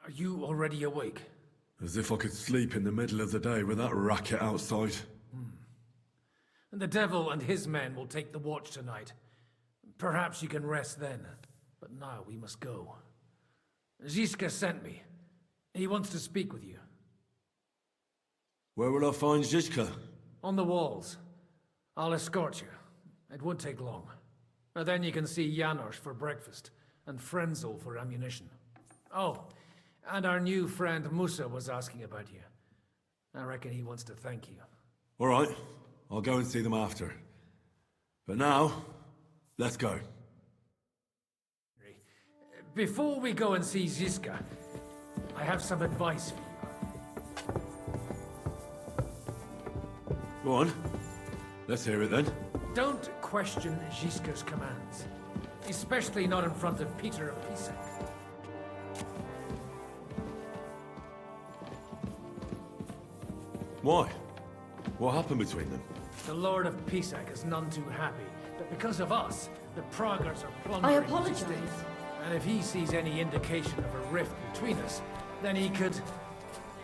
Are you already awake? As if I could sleep in the middle of the day with that racket outside. And the devil and his men will take the watch tonight. Perhaps you can rest then. But now we must go. Ziska sent me. He wants to speak with you. Where will I find Zizka? On the walls. I'll escort you. It won't take long. And then you can see Janos for breakfast, and Frenzel for ammunition. Oh, and our new friend Musa was asking about you. I reckon he wants to thank you. All right, I'll go and see them after. But now, let's go. Before we go and see Ziska, I have some advice for you. Go on. Let's hear it then. Don't question Ziska's commands. Especially not in front of Peter of Pisac. Why? What happened between them? The Lord of Pisac is none too happy that because of us, the Praggers are plundering I his apologize. estate. And if he sees any indication of a rift between us, then he could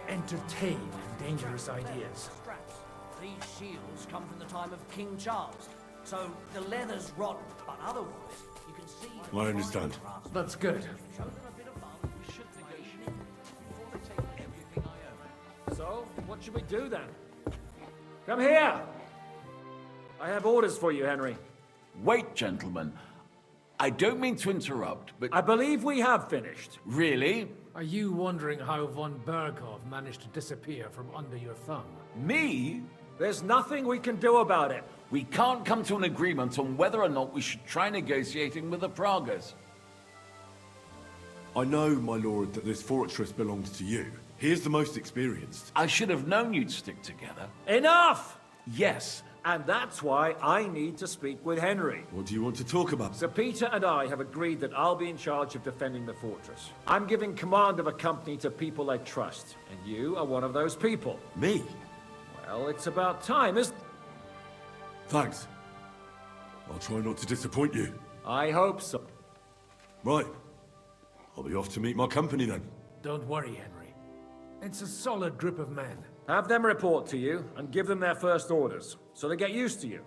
entertain dangerous ideas. These shields come from the time of King Charles, so the leather's rotten, but otherwise, you can see... I understand. That's good. Show them a bit of love. We should negotiate before they take everything I own. So, what should we do then? Come here! I have orders for you, Henry. Wait, gentlemen. I don't mean to interrupt, but... I believe we have finished. Really? Are you wondering how von Berghoff managed to disappear from under your thumb? Me? There's nothing we can do about it. We can't come to an agreement on whether or not we should try negotiating with the Praggers. I know, my lord, that this fortress belongs to you. He is the most experienced. I should have known you'd stick together. Enough! Yes. And that's why I need to speak with Henry. What do you want to talk about? Sir Peter and I have agreed that I'll be in charge of defending the fortress. I'm giving command of a company to people I trust, and you are one of those people. Me? Well, it's about time, isn't it? Thanks. I'll try not to disappoint you. I hope so. Right. I'll be off to meet my company then. Don't worry, Henry. It's a solid group of men. Have them report to you, and give them their first orders, so they get used to you.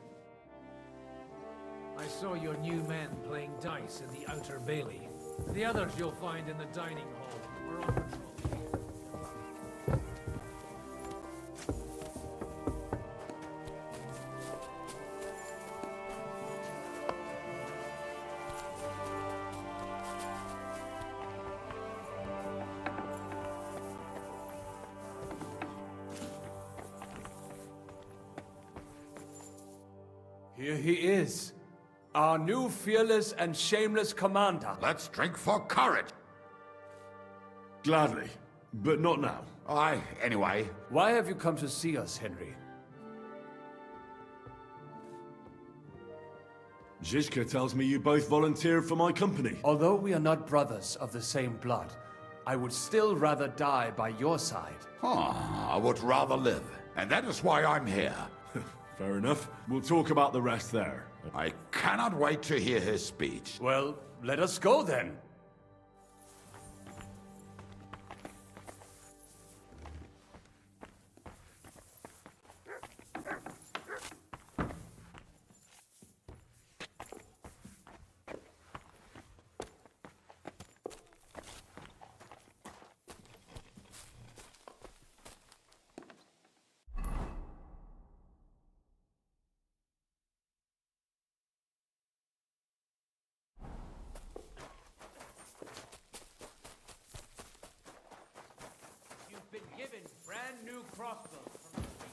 I saw your new men playing dice in the outer bailey. The others you'll find in the dining hall. We're on patrol. Here he is, our new fearless and shameless commander. Let's drink for courage. Gladly. But not now. Anyway. Why have you come to see us, Henry? Zizka tells me you both volunteered for my company. Although we are not brothers of the same blood, I would still rather die by your side. I would rather live. And that is why I'm here. Fair enough. We'll talk about the rest there. I cannot wait to hear his speech. Well, let us go then. You've been given brand new crossbows from the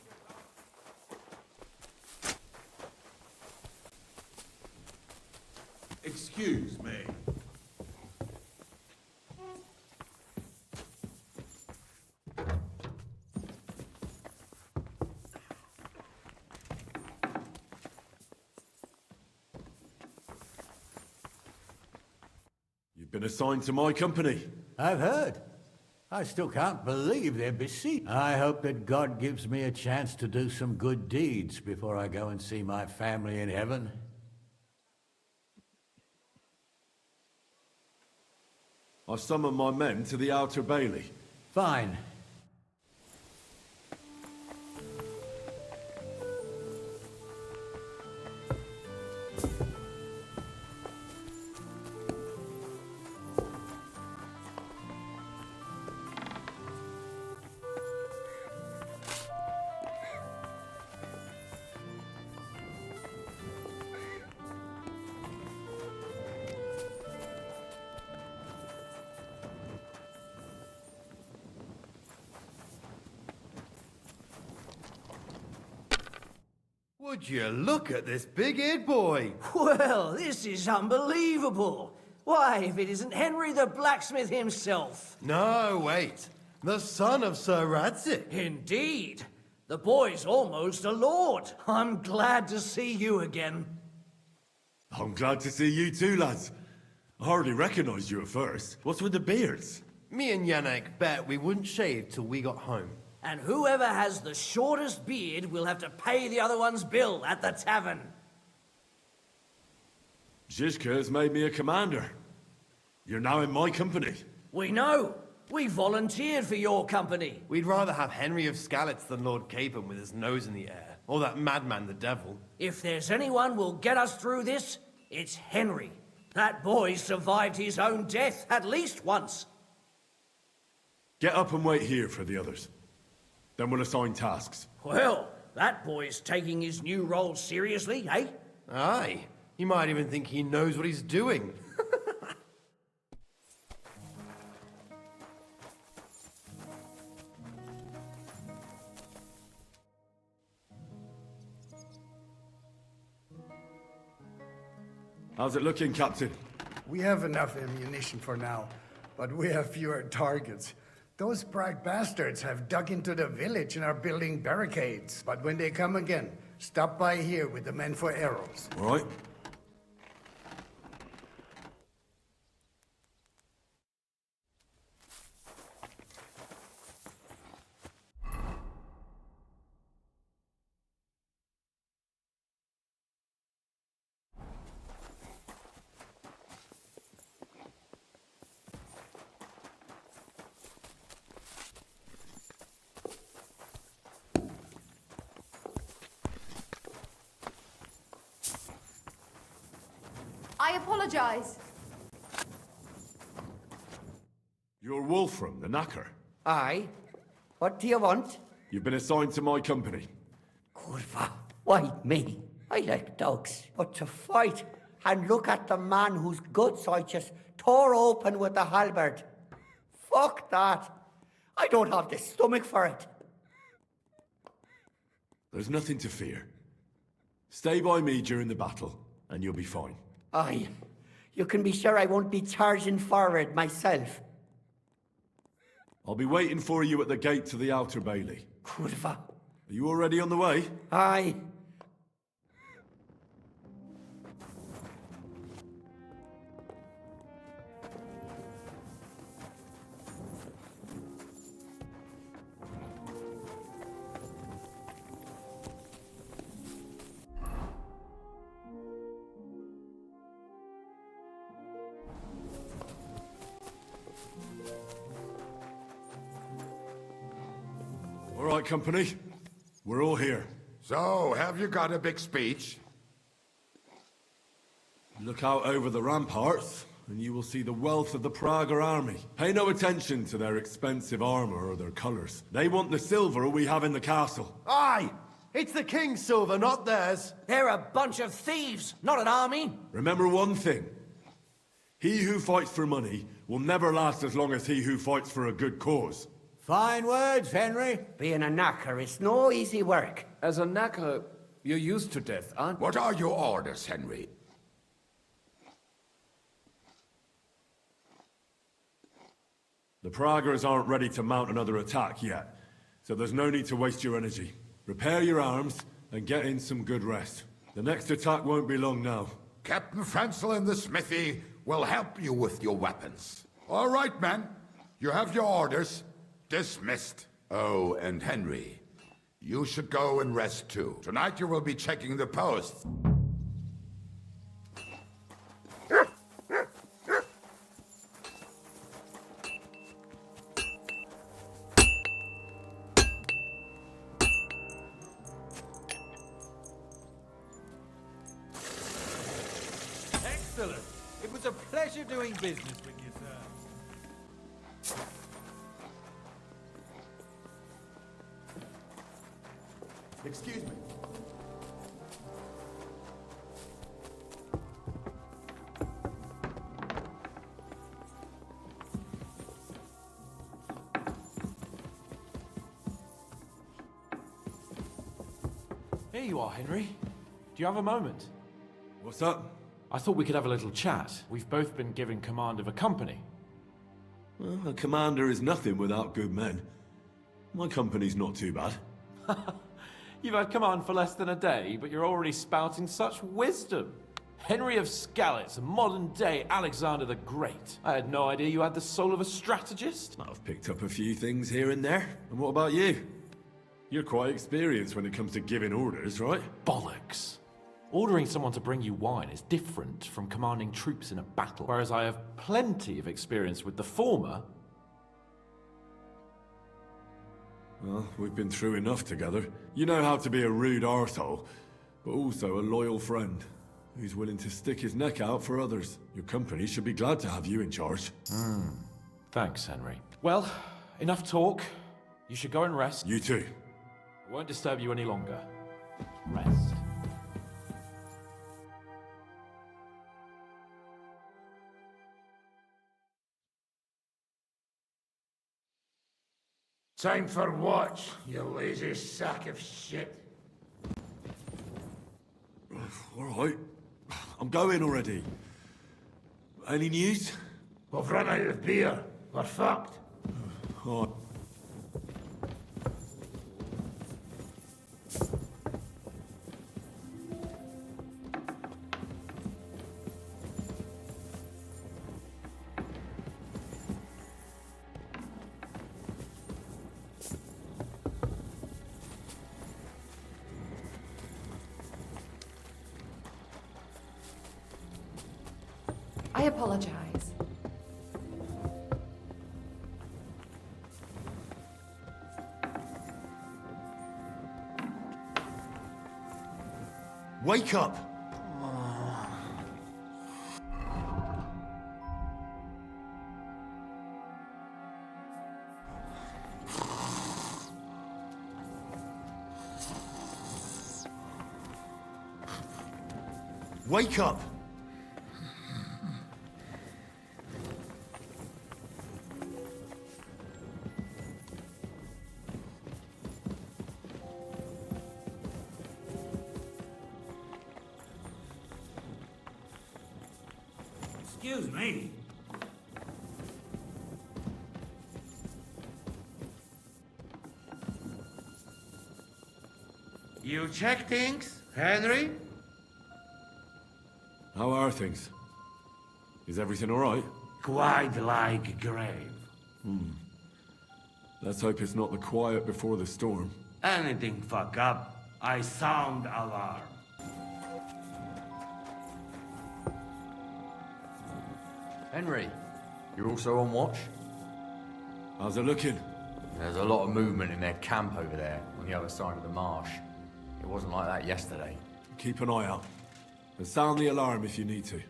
Excuse me. You've been assigned to my company. I've heard. I still can't believe they're besieged. I hope that God gives me a chance to do some good deeds before I go and see my family in heaven. I summon my men to the outer bailey. Fine. Would you look at this big-eared boy? Well, this is unbelievable. Why, if it isn't Henry the blacksmith himself. No, wait. The son of Sir Radzik. Indeed. The boy's almost a lord. I'm glad to see you again. I'm glad to see you too, lads. I hardly recognised you at first. What's with the beards? Me and Yannick bet we wouldn't shave till we got home. And whoever has the shortest beard will have to pay the other one's bill at the tavern. Zizka has made me a commander. You're now in my company. We know. We volunteered for your company. We'd rather have Henry of Skalitz than Lord Capon with his nose in the air. Or that madman, the devil. If there's anyone will get us through this, it's Henry. That boy survived his own death at least once. Get up and wait here for the others. Then we'll assign tasks. Well, that boy's taking his new role seriously, eh? Aye. You might even think he knows what he's doing. How's it looking, Captain? We have enough ammunition for now, but we have fewer targets. Those Prague bastards have dug into the village and are building barricades. But when they come again, stop by here with the men for arrows. All right. I apologize. You're Wolfram, the knacker. Aye. What do you want? You've been assigned to my company. Kurva. Why me? I like dogs. But to fight and look at the man whose guts I just tore open with the halberd. Fuck that. I don't have the stomach for it. There's nothing to fear. Stay by me during the battle, and you'll be fine. Aye. You can be sure I won't be charging forward myself. I'll be waiting for you at the gate to the outer bailey. Kurva. Are you already on the way? Aye. All right, company. We're all here. So, have you got a big speech? Look out over the ramparts, and you will see the wealth of the Prager army. Pay no attention to their expensive armor or their colors. They want the silver we have in the castle. Aye! It's the king's silver, not theirs. They're a bunch of thieves, not an army. Remember one thing. He who fights for money will never last as long as he who fights for a good cause. Fine words, Henry. Being a knacker is no easy work. As a knacker, you're used to death, aren't you? What are your orders, Henry? The Pragers aren't ready to mount another attack yet, so there's no need to waste your energy. Repair your arms and get in some good rest. The next attack won't be long now. Captain Francel in the smithy will help you with your weapons. All right, men. You have your orders. Dismissed. Oh, and Henry, you should go and rest too. Tonight you will be checking the posts. Pleasure doing business with you, sir. Excuse me. Here you are, Henry. Do you have a moment? What's up? I thought we could have a little chat. We've both been given command of a company. Well, a commander is nothing without good men. My company's not too bad. You've had command for less than a day, but you're already spouting such wisdom. Henry of Skalitz, a modern-day Alexander the Great. I had no idea you had the soul of a strategist. I've picked up a few things here and there. And what about you? You're quite experienced when it comes to giving orders, right? Bollocks. Ordering someone to bring you wine is different from commanding troops in a battle, whereas I have plenty of experience with the former. Well, we've been through enough together. You know how to be a rude arsehole, but also a loyal friend who's willing to stick his neck out for others. Your company should be glad to have you in charge. Thanks, Henry. Well, enough talk. You should go and rest. You too. I won't disturb you any longer. Rest. Time for watch, you lazy sack of shit. All right. I'm going already. Any news? We've run out of beer. We're fucked. Oh. I apologize. Wake up! Wake up! Excuse me. You check things, Henry? How are things? Is everything all right? Quite like grave. Let's hope it's not the quiet before the storm. Anything fuck up, I sound alarm. Henry, you're also on watch? How's it looking? There's a lot of movement in their camp over there, on the other side of the marsh. It wasn't like that yesterday. Keep an eye out. And sound the alarm if you need to.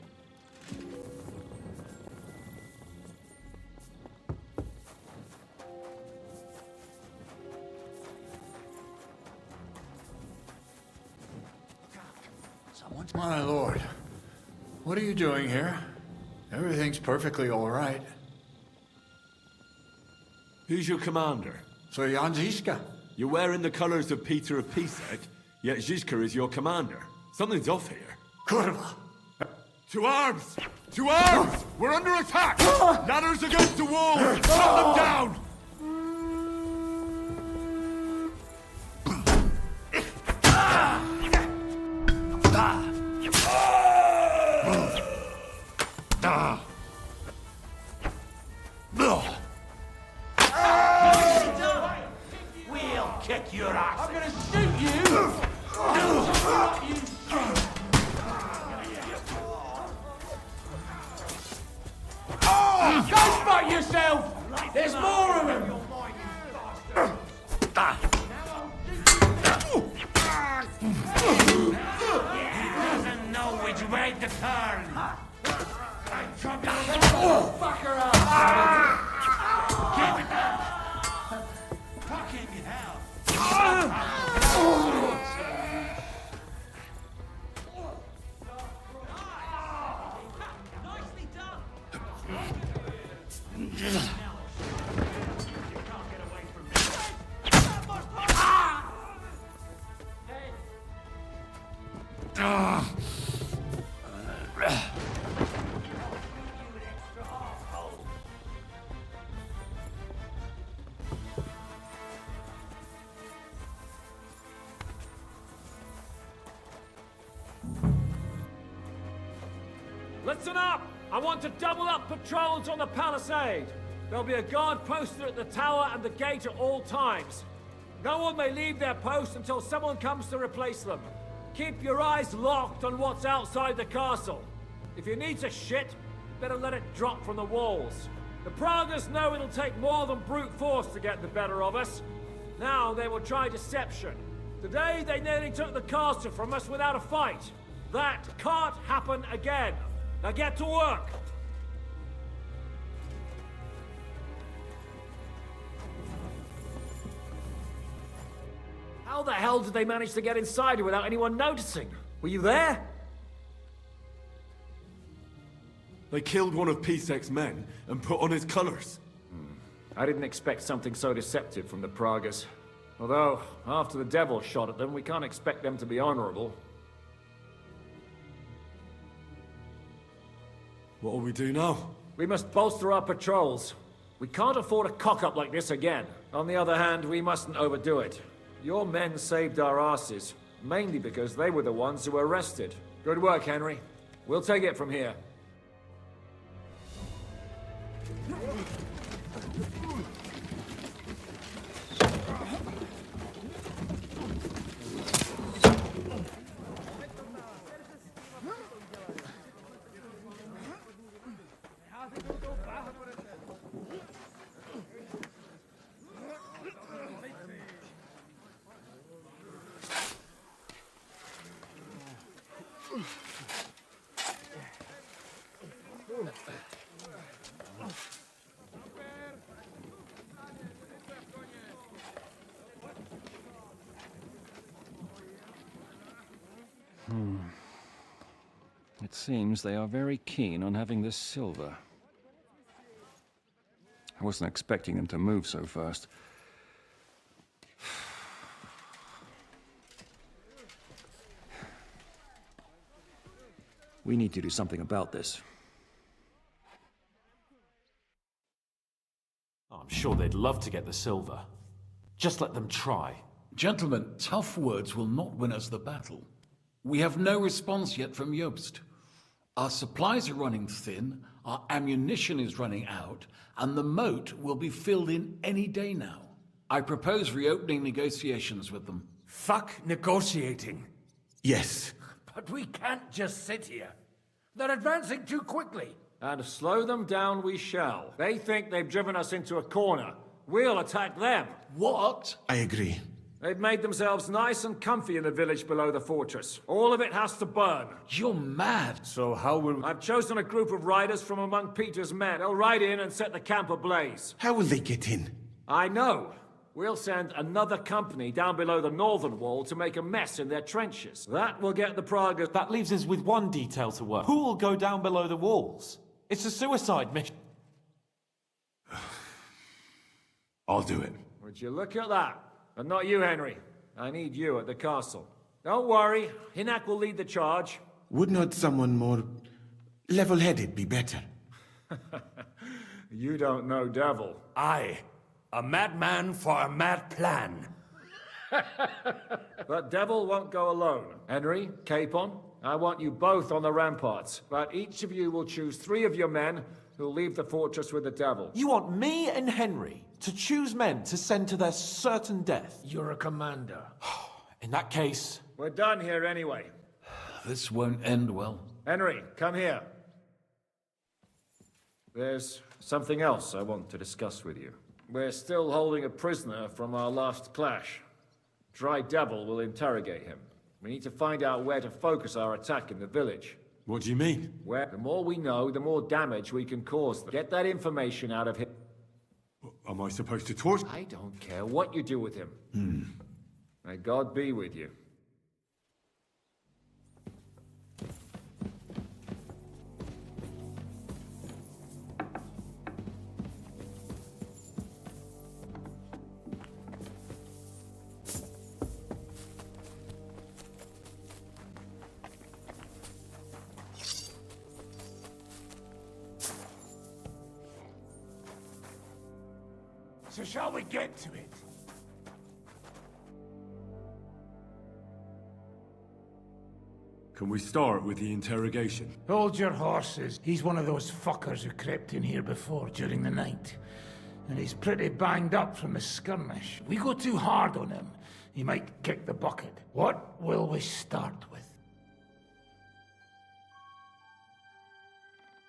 My lord, what are you doing here? Everything's perfectly all right. Who's your commander? So Jan Žižka. You're wearing the colors of Peter of Pisek, yet Žižka is your commander. Something's off here. Kurva! To arms! To arms! We're under attack! Ladders against the wall! Shut them down! We'll kick your ass. I'm gonna shoot you. Go fuck yourself. There's more of them. He doesn't know which way to turn. Listen up! I want to double up patrols on the palisade. There'll be a guard posted at the tower and the gate at all times. No one may leave their post until someone comes to replace them. Keep your eyes locked on what's outside the castle. If you need to shit, better let it drop from the walls. The Pragas know it'll take more than brute force to get the better of us. Now they will try deception. Today they nearly took the castle from us without a fight. That can't happen again. Now get to work! How the hell did they manage to get inside without anyone noticing? Were you there? They killed one of Pisek's men and put on his colors. I didn't expect something so deceptive from the Pragas. Although, after the devil shot at them, we can't expect them to be honorable. What'll we do now? We must bolster our patrols. We can't afford a cock-up like this again. On the other hand, we mustn't overdo it. Your men saved our asses, mainly because they were the ones who were arrested. Good work, Henry. We'll take it from here. It seems they are very keen on having this silver. I wasn't expecting them to move so fast. We need to do something about this. I'm sure they'd love to get the silver. Just let them try. Gentlemen, tough words will not win us the battle. We have no response yet from Jobst. Our supplies are running thin, our ammunition is running out, and the moat will be filled in any day now. I propose reopening negotiations with them. Fuck negotiating. Yes. But we can't just sit here. They're advancing too quickly. And slow them down we shall. They think they've driven us into a corner. We'll attack them. What? I agree. They've made themselves nice and comfy in the village below the fortress. All of it has to burn. You're mad. So how will... I've chosen a group of riders from among Peter's men. They'll ride in and set the camp ablaze. How will they get in? I know. We'll send another company down below the northern wall to make a mess in their trenches. That will get the Pragas... That leaves us with one detail to work. Who will go down below the walls? It's a suicide mission. I'll do it. Would you look at that? But not you, Henry. I need you at the castle. Don't worry. Hinak will lead the charge. Would not someone more level-headed be better? You don't know Devil. Aye. A madman for a mad plan. But Devil won't go alone. Henry, Capon, I want you both on the ramparts. But each of you will choose 3 of your men who'll leave the fortress with the Devil. You want me and Henry to choose men to send to their certain death? You're a commander. In that case... We're done here anyway. This won't end well. Henry, come here. There's something else I want to discuss with you. We're still holding a prisoner from our last clash. Dry Devil will interrogate him. We need to find out where to focus our attack in the village. What do you mean? Where the more we know, the more damage we can cause them. Get that information out of him. Am I supposed to torch? I don't care what you do with him. May God be with you. So shall we get to it? Can we start with the interrogation? Hold your horses. He's one of those fuckers who crept in here before during the night. And he's pretty banged up from the skirmish. We go too hard on him, he might kick the bucket. What will we start with?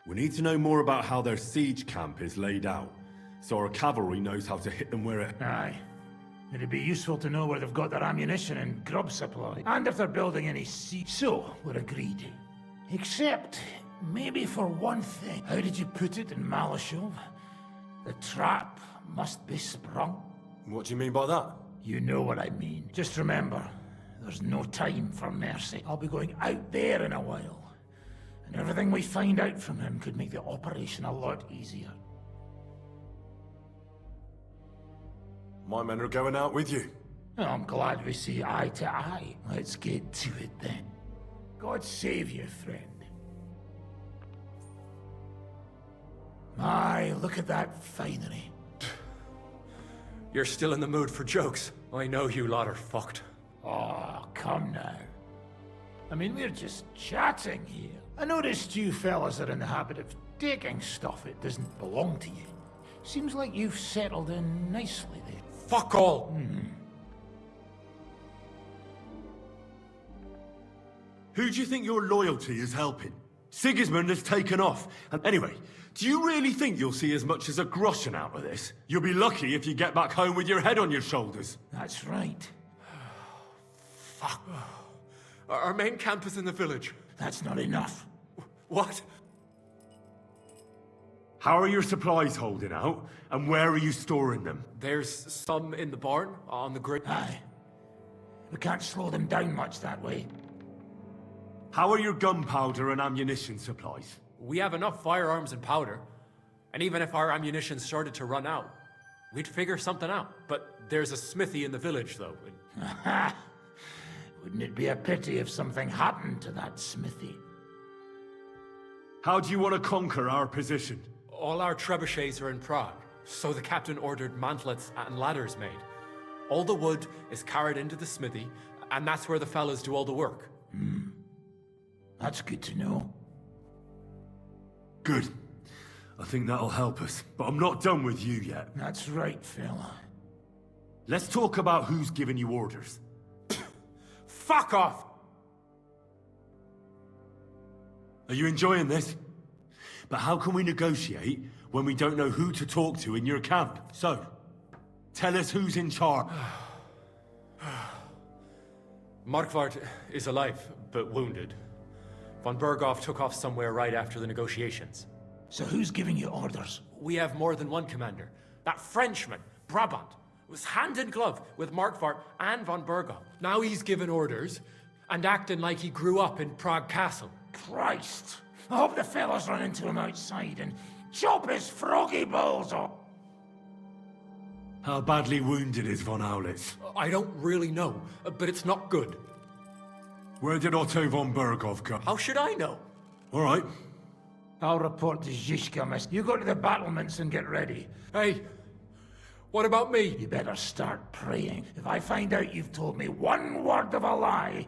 We need to know more about how their siege camp is laid out, so our cavalry knows how to hit them where it... Aye. It'd be useful to know where they've got their ammunition and grub supply, and if they're building any siege. So, we're agreed. Except, maybe for one thing. How did you put it in Malashov? The trap must be sprung. What do you mean by that? You know what I mean. Just remember, there's no time for mercy. I'll be going out there in a while, and everything we find out from him could make the operation a lot easier. My men are going out with you. Well, I'm glad we see eye to eye. Let's get to it then. God save you, friend. My, look at that finery. You're still in the mood for jokes. I know you lot are fucked. Oh, come now. I mean, we're just chatting here. I noticed you fellas are in the habit of taking stuff that doesn't belong to you. Seems like you've settled in nicely there. Fuck all! Who do you think your loyalty is helping? Sigismund has taken off. And anyway, do you really think you'll see as much as a groschen out of this? You'll be lucky if you get back home with your head on your shoulders. That's right. Fuck. Our main camp is in the village. That's not enough. What? How are your supplies holding out? And where are you storing them? There's some in the barn, on the grid. Aye. We can't slow them down much that way. How are your gunpowder and ammunition supplies? We have enough firearms and powder. And even if our ammunition started to run out, we'd figure something out. But there's a smithy in the village, though. Wouldn't it be a pity if something happened to that smithy? How do you want to conquer our position? All our trebuchets are in Prague, so the captain ordered mantlets and ladders made. All the wood is carried into the smithy, and that's where the fellas do all the work. That's good to know. Good. I think that'll help us, but I'm not done with you yet. That's right, fella. Let's talk about who's giving you orders. Fuck off! Are you enjoying this? But how can we negotiate when we don't know who to talk to in your camp? So, tell us who's in charge. Markvart is alive, but wounded. Von Berghoff took off somewhere right after the negotiations. So who's giving you orders? We have more than one commander. That Frenchman, Brabant, was hand in glove with Markvart and von Berghoff. Now he's giving orders and acting like he grew up in Prague Castle. Christ! I hope the fellas run into him outside and chop his froggy balls off. How badly wounded is von Aulitz? I don't really know, but it's not good. Where did Otto von Berghoff go? How should I know? All right. I'll report to Zhishka, miss. You go to the battlements and get ready. Hey, what about me? You better start praying. If I find out you've told me one word of a lie...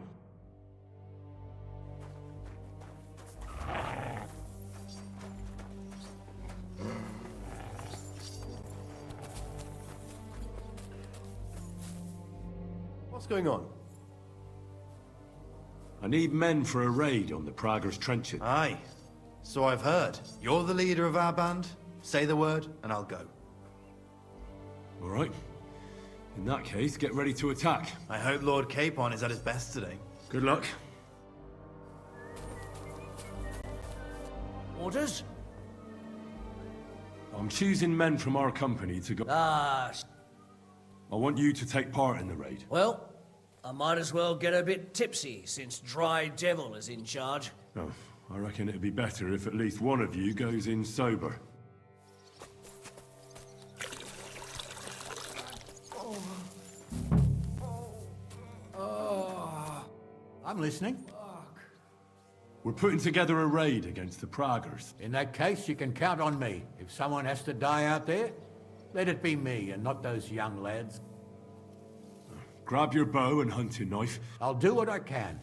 What's going on? I need men for a raid on the Prager's trenches. Aye. So I've heard. You're the leader of our band. Say the word, and I'll go. All right. In that case, get ready to attack. I hope Lord Capon is at his best today. Good luck. Orders? I'm choosing men from our company to go... I want you to take part in the raid. Well, I might as well get a bit tipsy, since Dry Devil is in charge. Oh, I reckon it'd be better if at least one of you goes in sober. I'm listening. We're putting together a raid against the Pragers. In that case, you can count on me. If someone has to die out there, let it be me and not those young lads. Grab your bow and hunting knife. I'll do what I can.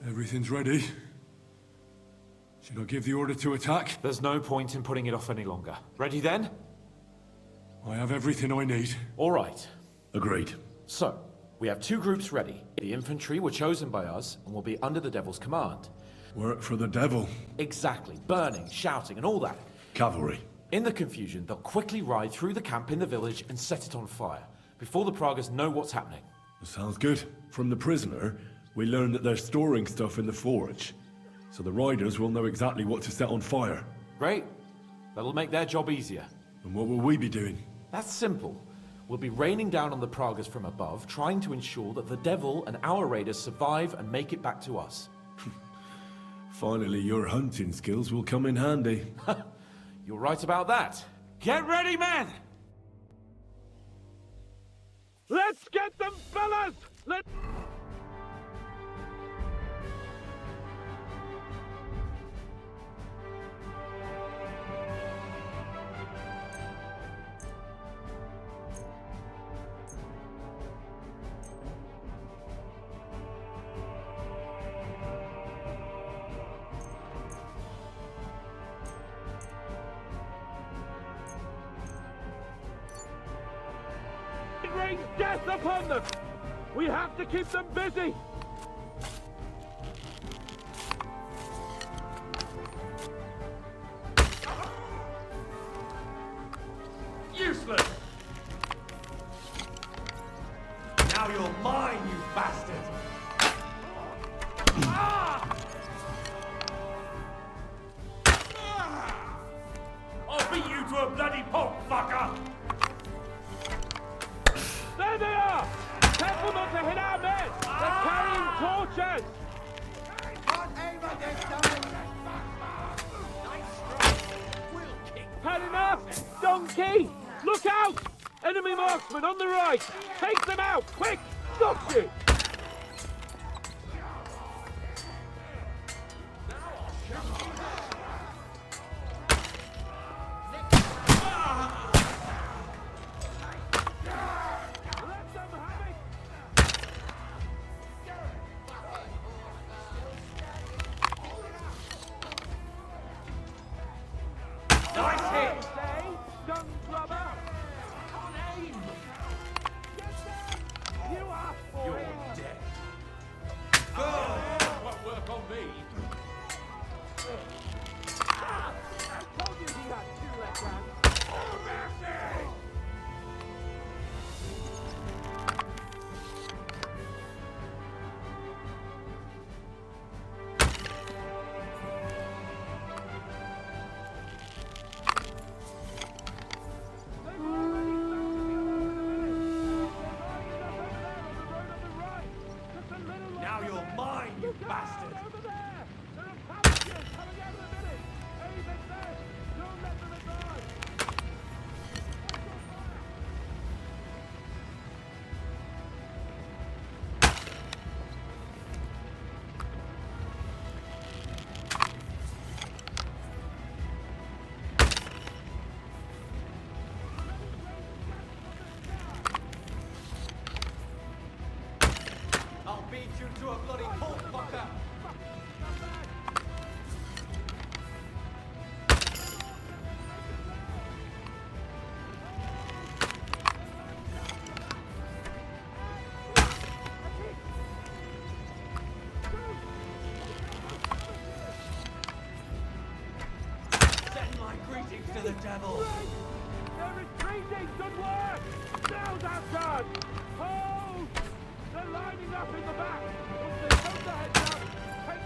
Everything's ready. Should I give the order to attack? There's no point in putting it off any longer. Ready then? I have everything I need. All right. Agreed. So, we have 2 groups ready. The infantry were chosen by us and will be under the Devil's command. Work for the devil. Exactly. Burning, shouting, and all that. Cavalry. In the confusion, they'll quickly ride through the camp in the village and set it on fire, before the Pragas know what's happening. Sounds good. From the prisoner, we learned that they're storing stuff in the forge. So the riders will know exactly what to set on fire. Great. That'll make their job easier. And what will we be doing? That's simple. We'll be raining down on the Pragas from above, trying to ensure that the Devil and our raiders survive and make it back to us. Finally, your hunting skills will come in handy. You're right about that. Get ready, men! Let's get them, fellas! Let's... It rains death upon them! We have to keep them busy! Useless! Now you're mine, you bastard! I'll beat you to a bloody pulp, fucker! There they are! Careful not to hit our men! They're carrying torches! Had enough! Donkey! Look out! Enemy marksman on the right! Take them out! Quick! Got you! Nice hit! Gun grubber! Aim! You are for You're it. dead. Won't work on me. I told you he had 2 left hands. Now you're mine, you bastard! Over there! There are palaces coming out of the village! Aim at them! Don't let them advance! I'll beat you to a bloody pulp, fucker! Send my greetings to the devil! They're retreating! Good work! Now's our turn! Hold! They're lining up in the back! Once they put their heads up, take...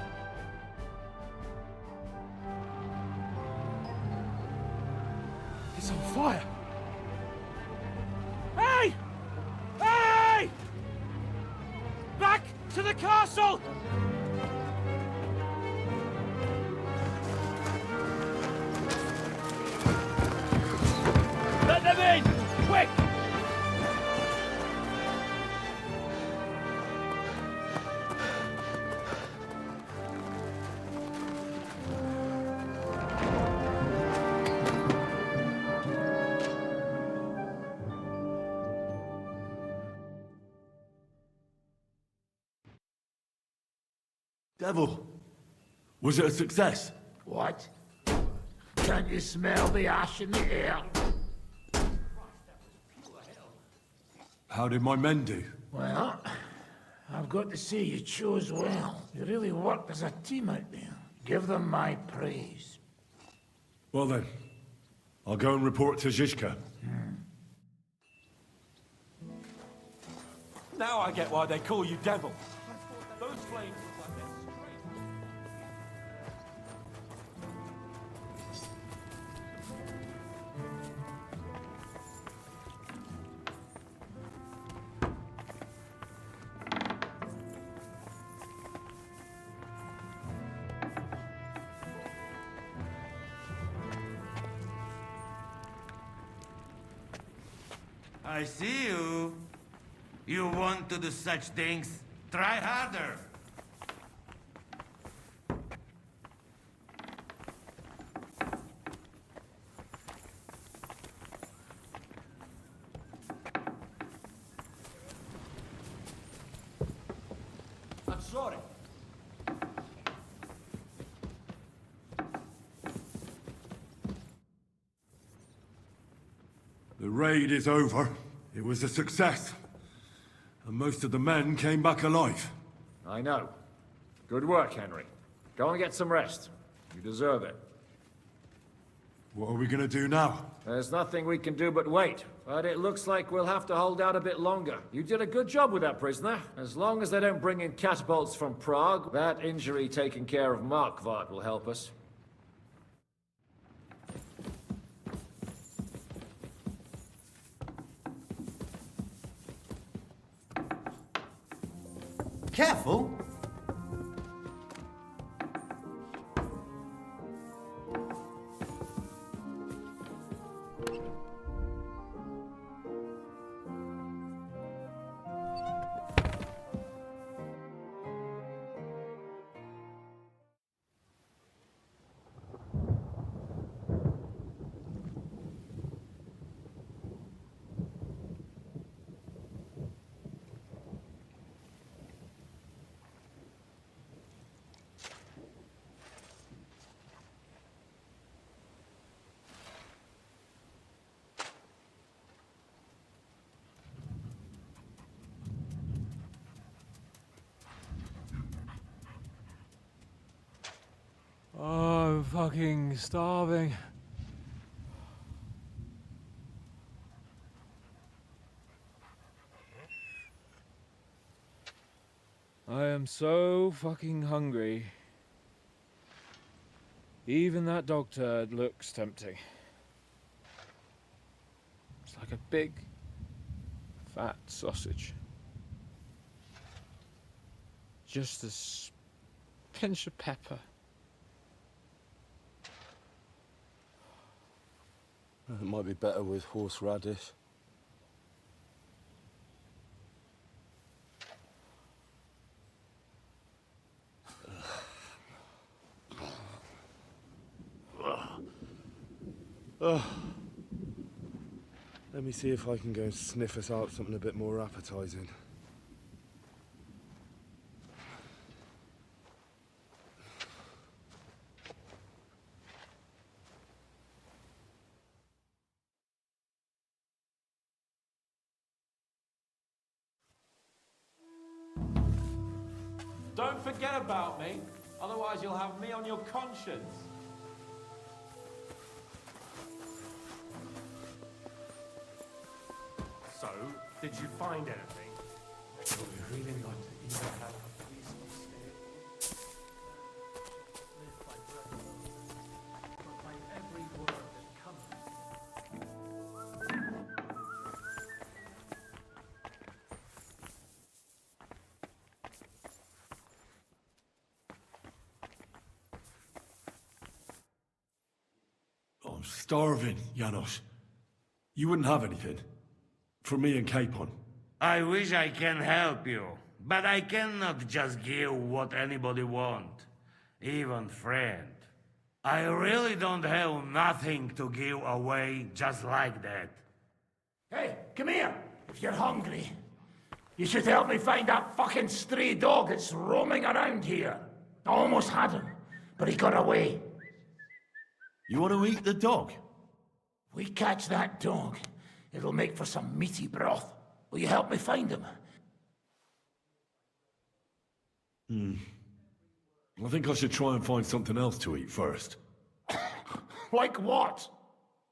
It's on fire! Hey! Hey! Back to the castle! Let them in! Quick! Devil, was it a success? What? Can't you smell the ash in the air? How did my men do? Well, I've got to say you chose well. You really worked as a team out there. Give them my praise. Well then, I'll go and report to Zizka. Now I get why they call you Devil. Those flames look like they're straight. I see you. You want to do such things? Try harder. I'm sorry. The raid is over. It was a success. And most of the men came back alive. I know. Good work, Henry. Go and get some rest. You deserve it. What are we gonna do now? There's nothing we can do but wait. But it looks like we'll have to hold out a bit longer. You did a good job with that prisoner. As long as they don't bring in catapults from Prague, that injury taken care of Markvart will help us. Careful! Oh, I'm fucking starving. I am so fucking hungry. Even that dog turd looks tempting. It's like a big, fat sausage. Just a pinch of pepper. It might be better with horseradish. Let me see if I can go and sniff us out something a bit more appetizing. Don't forget about me, otherwise you'll have me on your conscience. So, did you find anything? We really got to either have a police or stay. Live by bread alone, but by every word that comes. I'm starving, Janos. You wouldn't have anything? For me and Capon. I wish I can help you, but I cannot just give what anybody want, even friend. I really don't have nothing to give away just like that. Hey, come here! If you're hungry, you should help me find that fucking stray dog that's roaming around here. I almost had him, but he got away. You want to eat the dog? We catch that dog, it'll make for some meaty broth. Will you help me find him? I think I should try and find something else to eat first. Like what?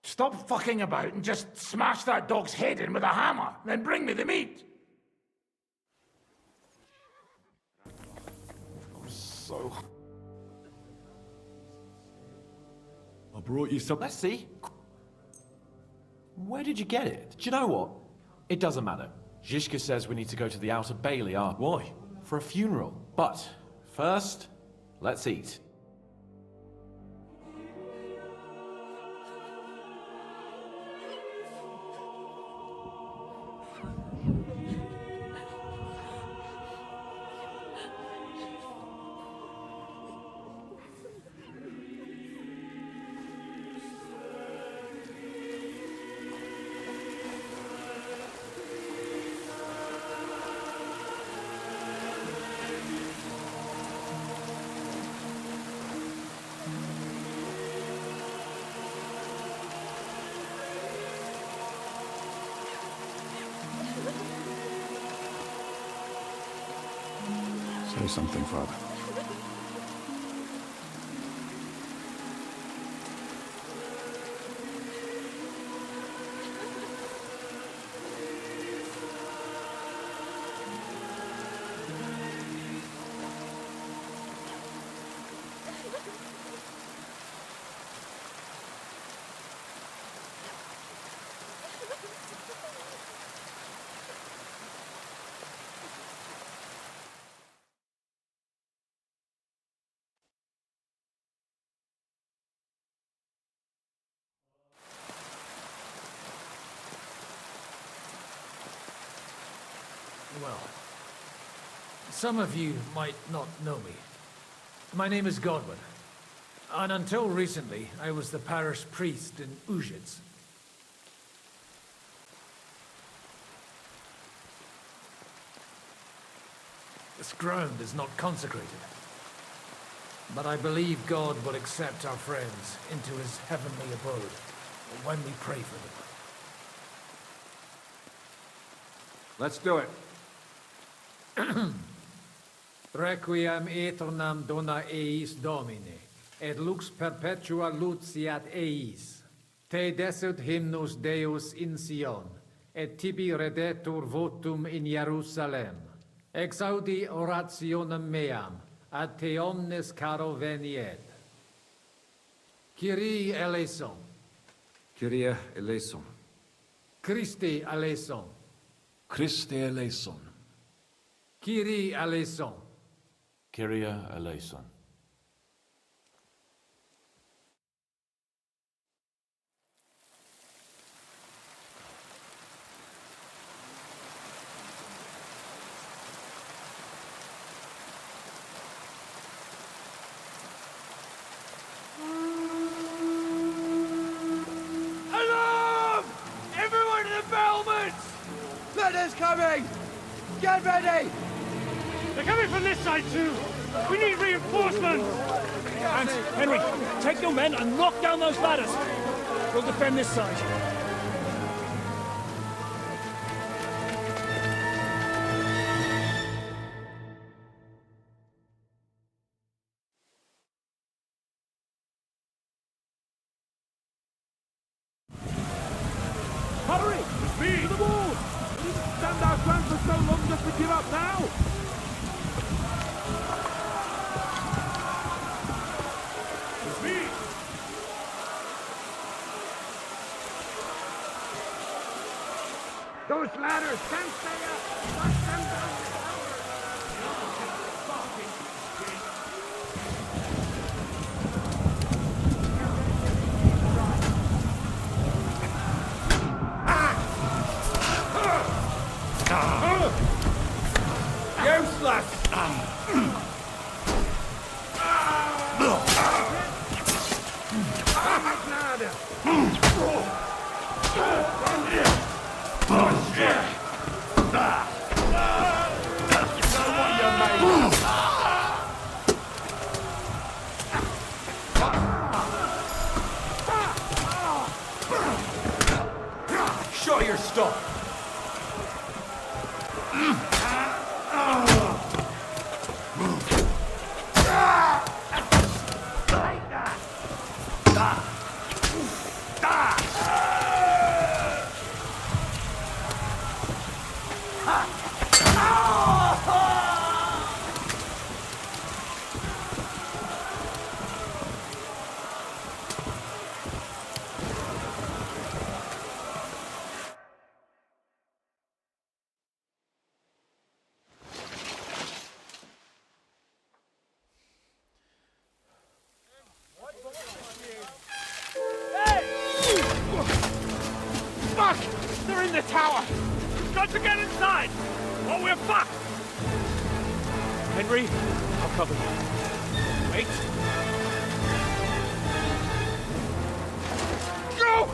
Stop fucking about and just smash that dog's head in with a hammer, then bring me the meat. I'm so... I brought you some... Let's see. Where did you get it? Do you know what? It doesn't matter. Zizka says we need to go to the Outer Bailey, Why? For a funeral. But, first, let's eat. Say something, Father. Well, some of you might not know me. My name is Godwin, and until recently, I was the parish priest in Ujits. This ground is not consecrated, but I believe God will accept our friends into his heavenly abode when we pray for them. Let's do it. Requiem aeternam dona eis Domine, et lux perpetua luciat eis. Te desut hymnus Deus in Sion, et tibi redetur votum in Jerusalem. Exaudi orationem meam, ad te omnes caro veniet. Kyrie eleison. Kyrie eleison. Christe eleison. Christe eleison. Kyrie eleison. Kyrie eleison. Alarm! Everyone to the battlements! Letters coming! Get ready! They're coming from this side too! We need reinforcements! And, Henry, take your men and knock down those ladders! We'll defend this side. Hurry! Speed! To the walls! We didn't stand our ground for so long just to give up now! Speed! Those ladders can't stay up! Push them down the tower! Useless! Fuck! They're in the tower! We've got to get inside! Or we're fucked! Henry, I'll cover you. Wait! Go!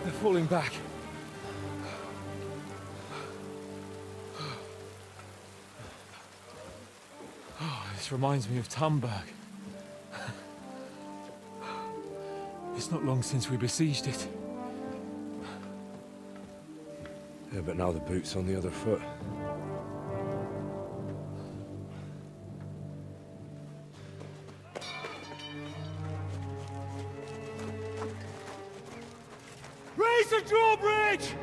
They're falling back. Oh, this reminds me of Tamberg. It's not long since we besieged it. Yeah, but now the boot's on the other foot. Raise the drawbridge!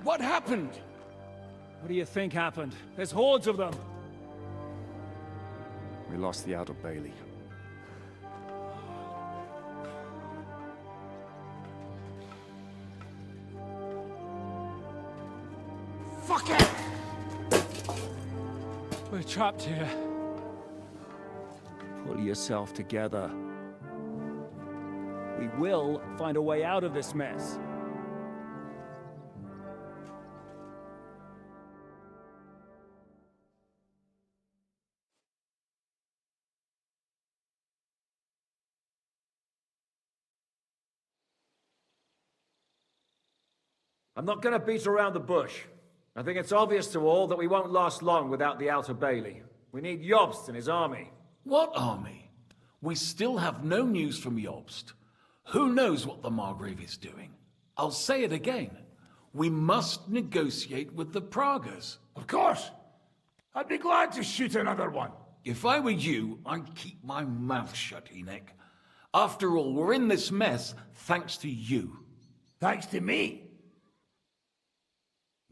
What happened? What do you think happened? There's hordes of them. We lost the Outer Bailey. Fuck it! We're trapped here. Pull yourself together. We will find a way out of this mess. I'm not gonna beat around the bush. I think it's obvious to all that we won't last long without the Outer Bailey. We need Jobst and his army. What army? We still have no news from Jobst. Who knows what the Margrave is doing? I'll say it again. We must negotiate with the Pragas. Of course. I'd be glad to shoot another one. If I were you, I'd keep my mouth shut, Enoch. After all, we're in this mess thanks to you. Thanks to me?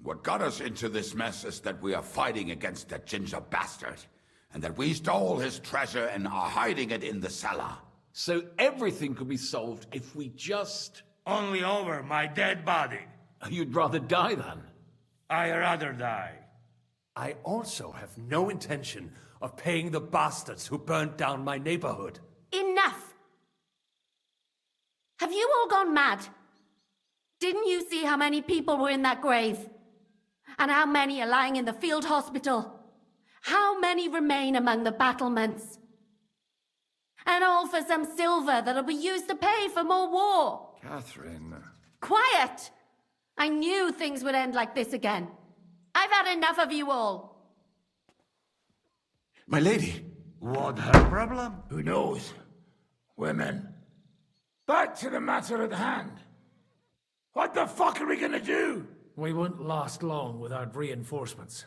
What got us into this mess is that we are fighting against that ginger bastard, and that we stole his treasure and are hiding it in the cellar. So everything could be solved if we just... Only over my dead body. You'd rather die then? I'd rather die. I also have no intention of paying the bastards who burnt down my neighborhood. Enough! Have you all gone mad? Didn't you see how many people were in that grave? And how many are lying in the field hospital? How many remain among the battlements? And all for some silver that'll be used to pay for more war. Catherine. Quiet! I knew things would end like this again. I've had enough of you all. My lady. What her problem? Who knows? Women. Back to the matter at hand. What the fuck are we gonna do? We won't last long without reinforcements.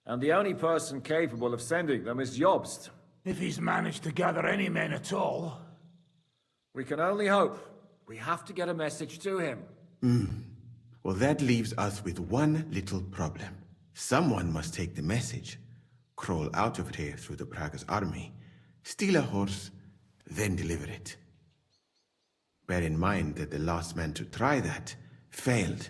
And the only person capable of sending them is Jobst. If he's managed to gather any men at all. We can only hope. We have to get a message to him. Well, that leaves us with one little problem. Someone must take the message, crawl out of here through the Prague's army, steal a horse, then deliver it. Bear in mind that the last man to try that failed,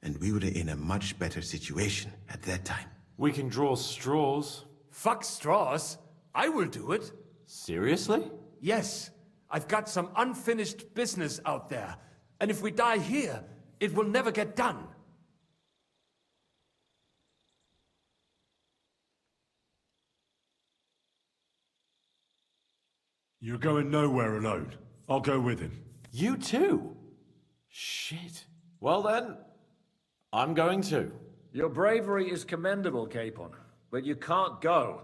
and we were in a much better situation at that time. We can draw straws. Fuck straws. I will do it. Seriously? Yes. I've got some unfinished business out there. And if we die here, it will never get done. You're going nowhere alone. I'll go with him. You too? Shit. Well then, I'm going too. Your bravery is commendable, Capon, but you can't go.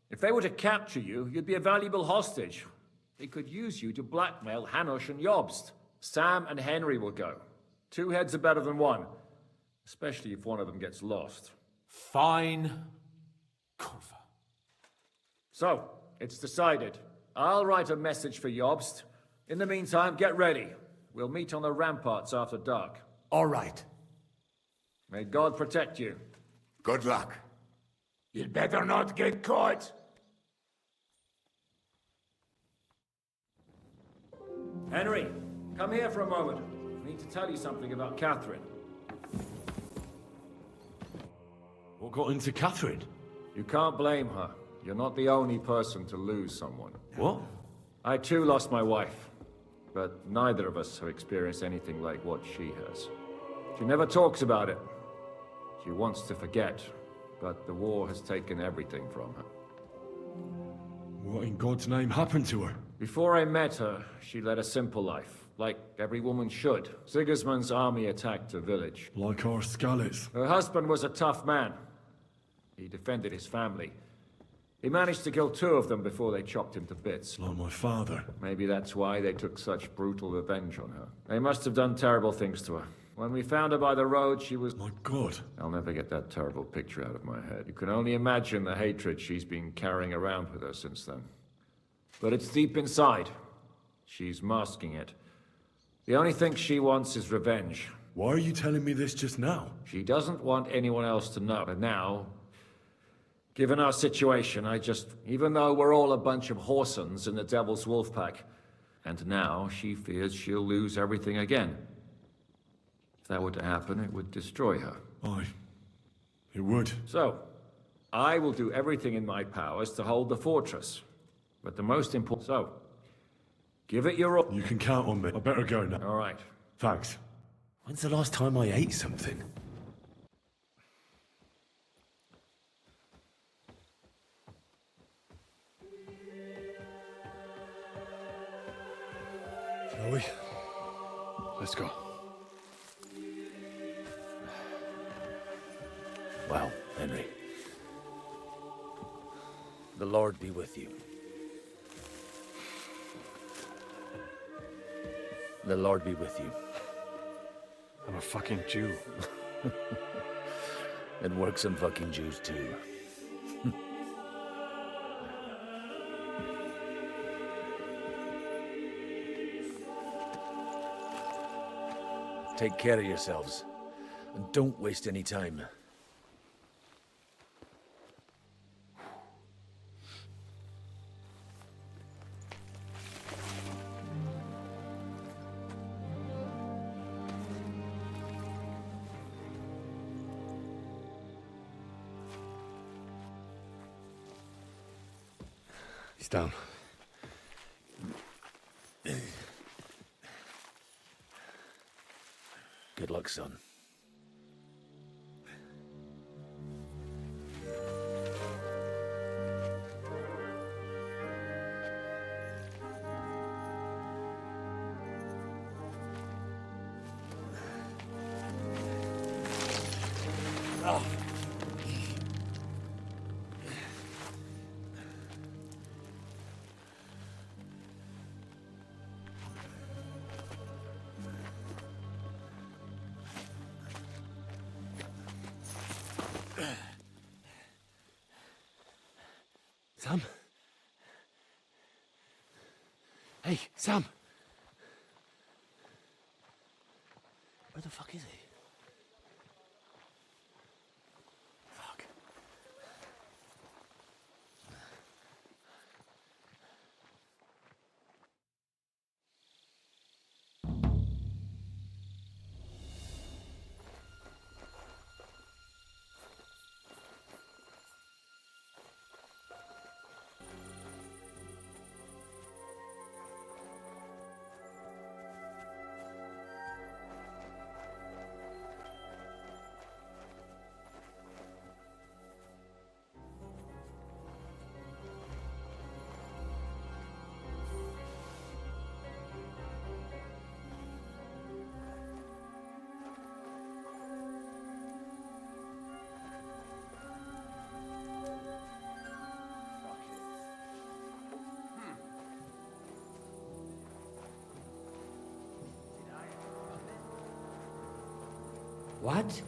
If they were to capture you, you'd be a valuable hostage. They could use you to blackmail Hanush and Jobst. Sam and Henry will go. 2 heads are better than 1, especially if one of them gets lost. Fine. Corva. So, it's decided. I'll write a message for Jobst. In the meantime, get ready. We'll meet on the ramparts after dark. All right. May God protect you. Good luck. You'd better not get caught. Henry, come here for a moment. I need to tell you something about Catherine. What got into Catherine? You can't blame her. You're not the only person to lose someone. What? I too lost my wife, but neither of us have experienced anything like what she has. She never talks about it. She wants to forget, but the war has taken everything from her. What in God's name happened to her? Before I met her, she led a simple life, like every woman should. Sigismund's army attacked a village. Like our Skalitz. Her husband was a tough man. He defended his family. He managed to kill 2 of them before they chopped him to bits. Like my father. Maybe that's why they took such brutal revenge on her. They must have done terrible things to her. When we found her by the road, she was... My God. I'll never get that terrible picture out of my head. You can only imagine the hatred she's been carrying around with her since then. But it's deep inside. She's masking it. The only thing she wants is revenge. Why are you telling me this just now? She doesn't want anyone else to know. But now, given our situation, even though we're all a bunch of whoresons in the Devil's Wolf Pack, and now she fears she'll lose everything again. If that were to happen, it would destroy her. Aye. It would. So, I will do everything in my powers to hold the fortress. But the most important... So, give it your all. You can count on me. I better go now. All right. Thanks. When's the last time I ate something? Shall we? Let's go. Well, Henry. The Lord be with you. The Lord be with you. I'm a fucking Jew. It works on fucking Jews too. Take care of yourselves, and don't waste any time. He's down. Good luck, son. Oh. Sam? Hey, Sam! Where the fuck is he? What?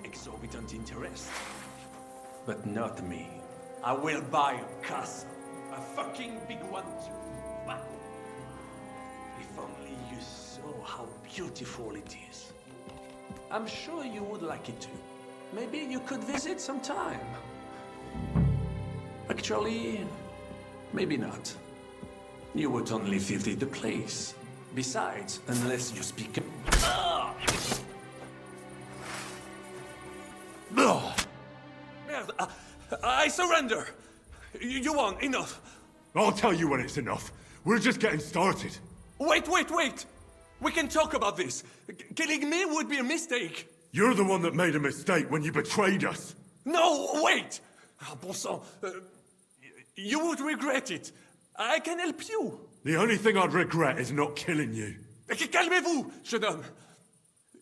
Exorbitant interest. But not me. I will buy a castle. A fucking big one too. But if only you saw how beautiful it is. I'm sure you would like it too. Maybe you could visit sometime. Actually, maybe not. You would only visit the place. Besides, unless you speak... Ah! Merde, I surrender! You won, enough! I'll tell you when it's enough. We're just getting started. Wait! We can talk about this. Killing me would be a mistake. You're the one that made a mistake when you betrayed us. No, wait! Bon sang, you would regret it. I can help you. The only thing I'd regret is not killing you. Calmez-vous, jeune homme.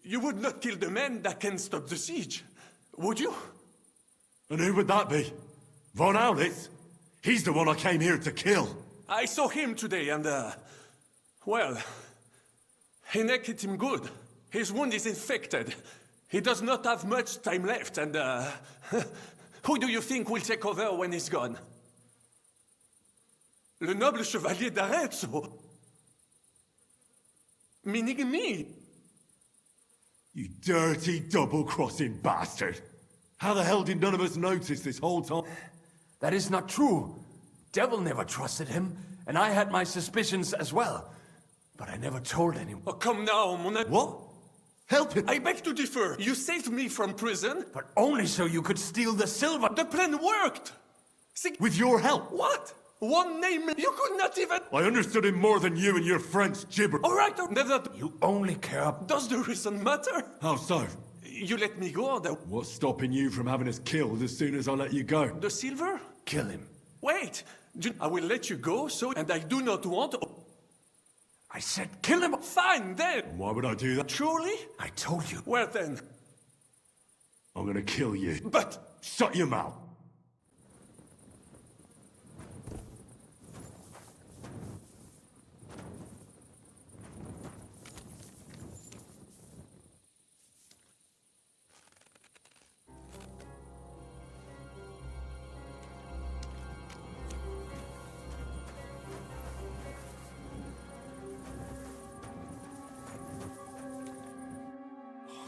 You would not kill the man that can stop the siege, would you? And who would that be? Von Aulitz? He's the one I came here to kill. I saw him today and, well, he naked him good. His wound is infected. He does not have much time left and, who do you think will take over when he's gone? Le noble chevalier d'Arezzo. Meaning me. You dirty, double-crossing bastard. How the hell did none of us notice this whole time? That is not true. Devil never trusted him, and I had my suspicions as well. But I never told anyone. Oh, come now, mon ami. What? Help him! I beg to differ. You saved me from prison. But only so you could steal the silver. The plan worked! With your help? What? One name? You could not even... I understood him more than you and your French gibber. All right, never... You only care... Does the reason matter? How so? You let me go, What's stopping you from having us killed as soon as I let you go? The silver? Kill him. Wait! I will let you go, and I do not want... I said kill him! Fine, then! Why would I do that? Truly? I told you. Well, then... I'm gonna kill you. But... Shut your mouth!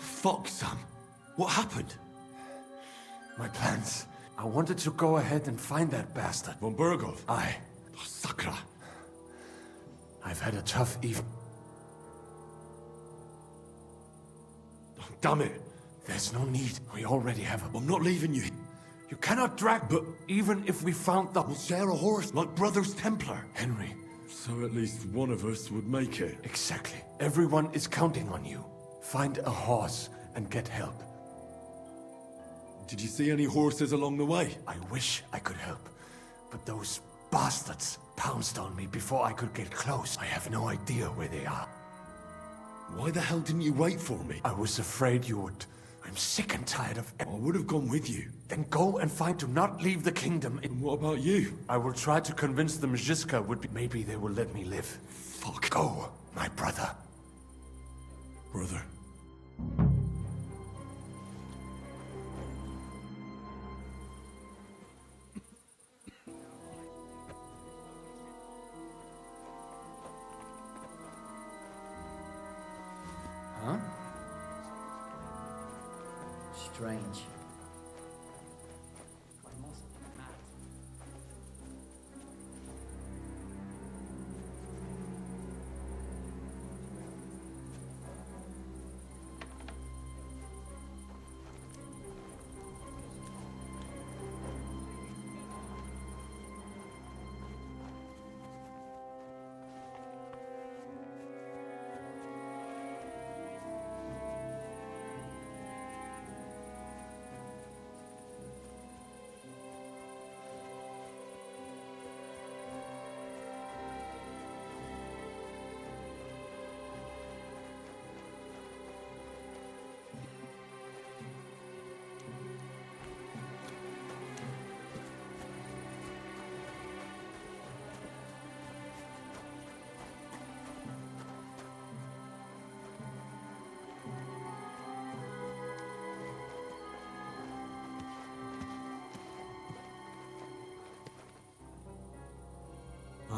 Fuck, Sam. What happened? My plans. I wanted to go ahead and find that bastard. Von Burgov? Aye. Oh, Sakra. I've had a tough evening. Oh, damn it. There's no need. We already have a... I'm not leaving you. You cannot drag... But... Even if we found the... We'll share a horse like Brothers Templar. Henry. So at least one of us would make it. Exactly. Everyone is counting on you. Find a horse and get help. Did you see any horses along the way? I wish I could help, but those bastards pounced on me before I could get close. I have no idea where they are. Why the hell didn't you wait for me? I was afraid you would. I'm sick and tired of... I would have gone with you. Then go and find to not leave the kingdom. And what about you? I will try to convince the Mjiska would be... Maybe they will let me live. Fuck. Go, my brother. Brother. Huh? Strange.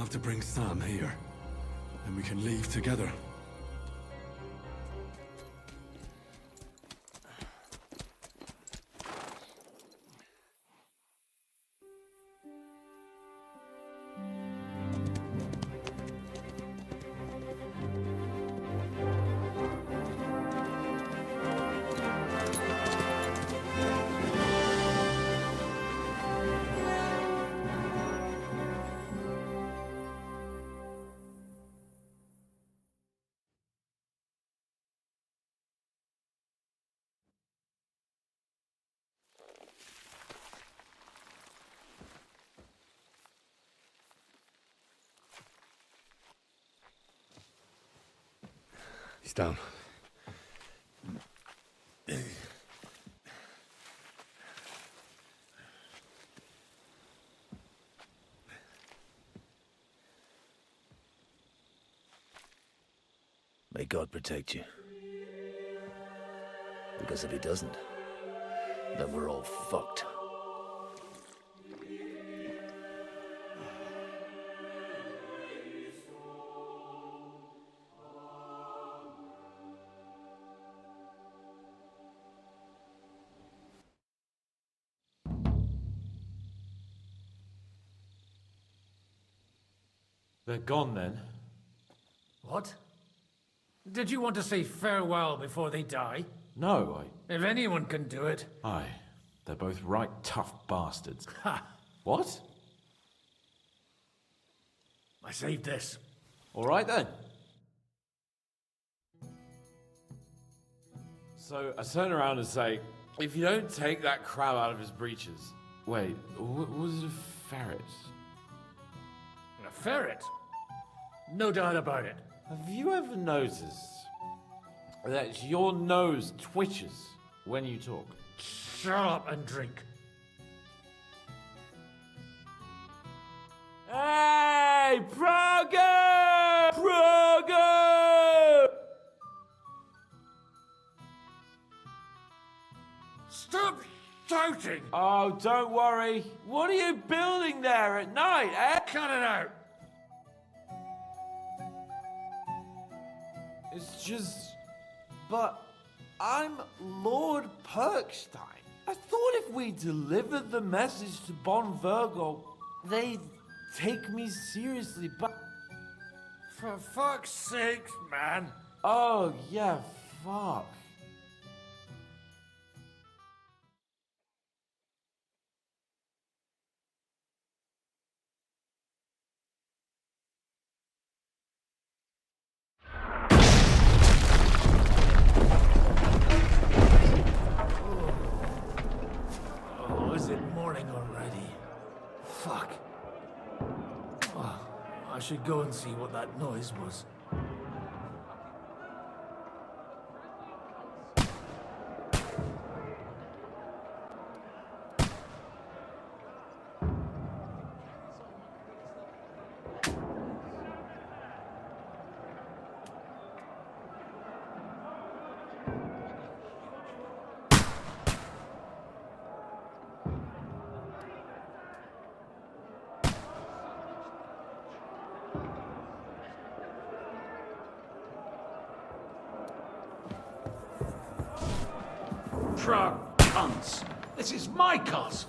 have to bring Sam here. Then we can leave together. He's down. May God protect you. Because if he doesn't, then we're all fucked. They're gone then? What? Did you want to say farewell before they die? No, If anyone can do it. Aye. They're both right tough bastards. Ha! What? I saved this. All right then. So I turn around and say, if you don't take that crab out of his breeches... Wait, was it a ferret? A ferret? No doubt about it. Have you ever noticed that your nose twitches when you talk? Shut up and drink. Hey, Praga! Praga! Stop shouting! Oh, don't worry. What are you building there at night, eh? Cut it out! It's just... But I'm Lord Perkstein. I thought if we delivered the message to Bon Virgo, they'd take me seriously, but... For fuck's sake, man! Oh, yeah, fuck. Oh, is it morning already? Fuck. Oh, I should go and see what that noise was. Prague cunts! This is my castle!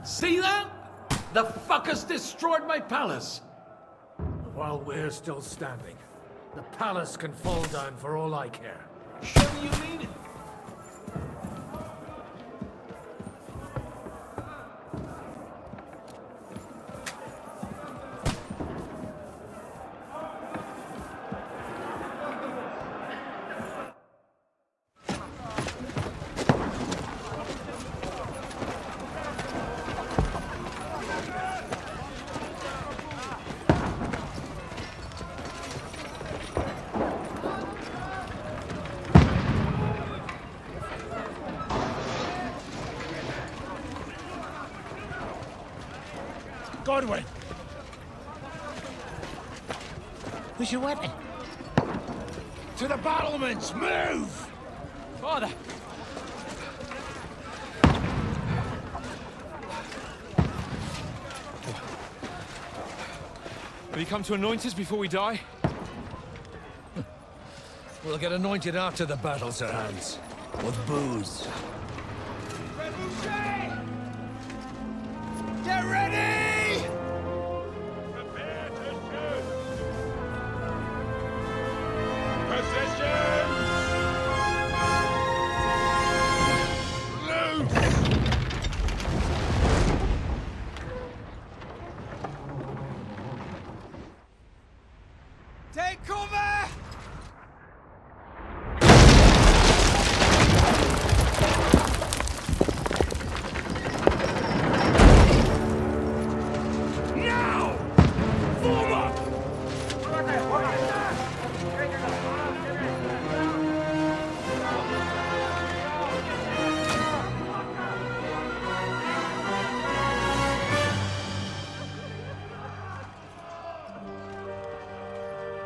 See that? The fuckers destroyed my palace! While we're still standing, the palace can fall down for all I care. Show me you mean it! Godwin! Where's your weapon? To the battlements! Move! Father! Have you come to anoint us before we die? We'll get anointed after the battle, Sir Hans. With booze. Get ready! Prepare to shoot! Position! Loose! Take cover! Now! Form up!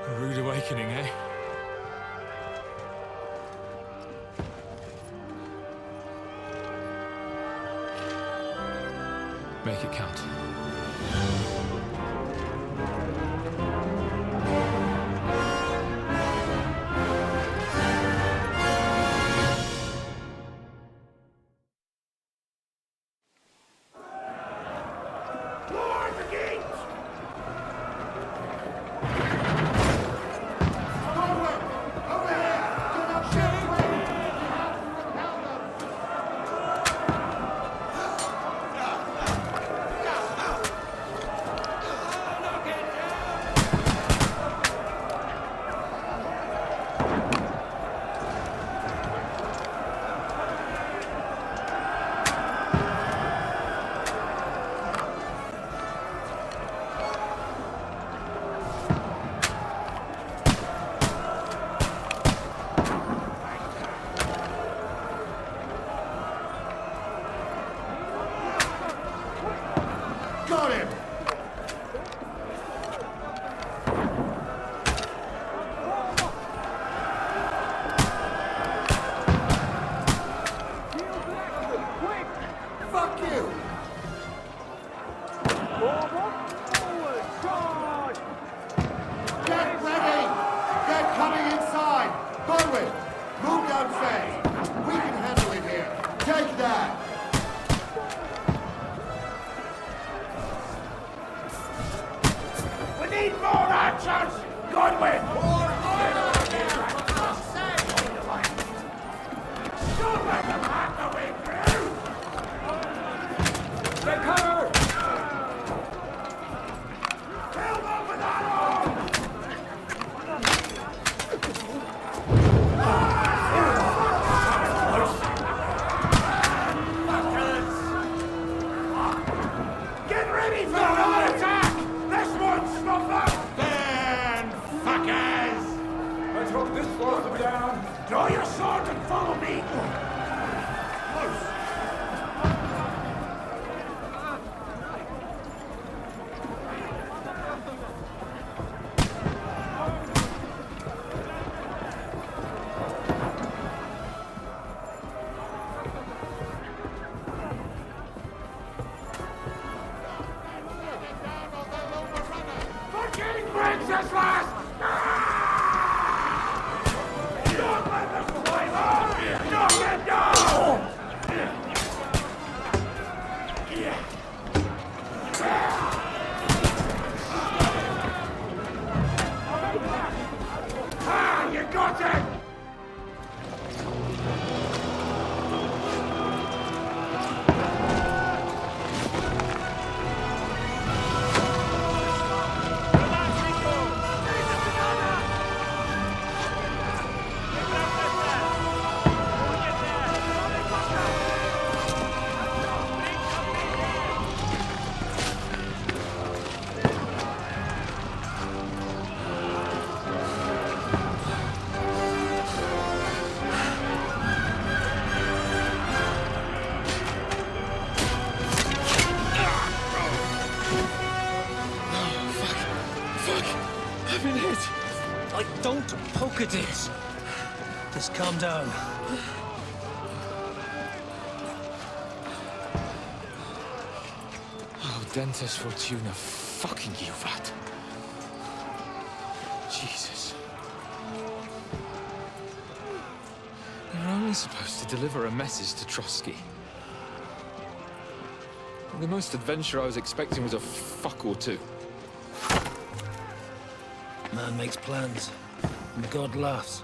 A rude awakening, eh? Make it count. Got him! Fuck you! Get ready! Get coming inside! Godwin, move downstairs! We can handle it here! Take that! We need more archers! Godwin! More order here! Don't let them hack the way through! Take cover! Kill them with arrows! Get ready for another attack! This one's not up! Then, fuckers! Let's hope this slows them down. Draw your sword and follow me! Close! The king brings us last! Don't let them survive on! Don't let go! Ah, you got it! I've been hit. Don't poke at it. Just calm down. Oh, Dentes Fortuna, fucking you, Vat. Jesus. You're only supposed to deliver a message to Trotsky. The most adventure I was expecting was a fuck or two. Man makes plans, and God laughs.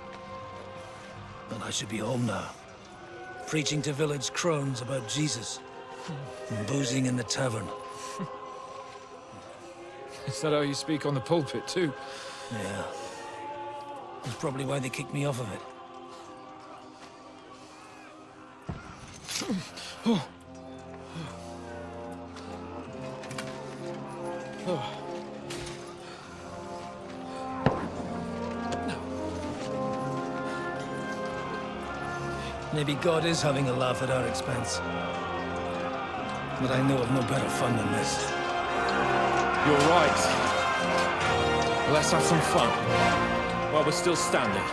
But I should be home now, preaching to village crones about Jesus, and boozing in the tavern. Is that how you speak on the pulpit, too? Yeah. That's probably why they kicked me off of it. Oh. Oh. Maybe God is having a laugh at our expense. But I know of no better fun than this. You're right. Let's have some fun while we're still standing.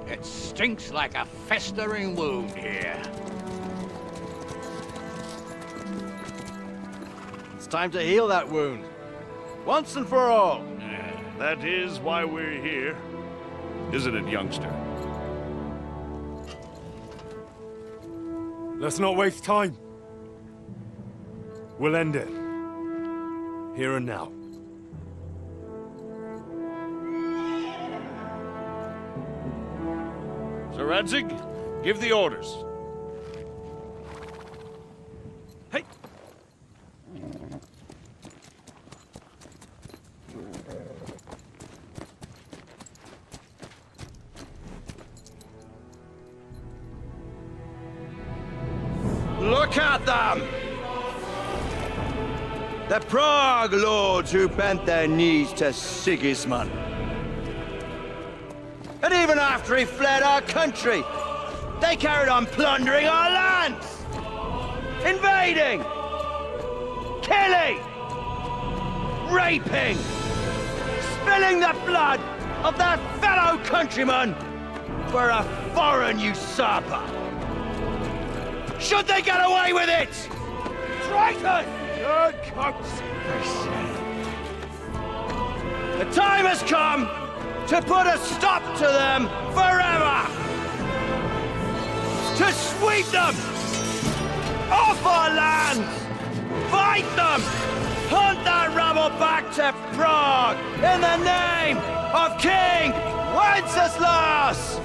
It stinks like a festering wound here. It's time to heal that wound. Once and for all. That is why we're here. Isn't it, youngster? Let's not waste time. We'll end it. Here and now. Sir Radzig, give the orders. Hey! Look at them! The Prague lords who bent their knees to Sigismund. And even after he fled our country, they carried on plundering our lands! Invading! Killing! Raping! Spilling the blood of their fellow countrymen for a foreign usurper! Should they get away with it? Traitor! Good coats! The time has come to put a stop to them forever! To sweep them off our lands! Fight them! Hunt that rabble back to Prague in the name of King Wenceslas!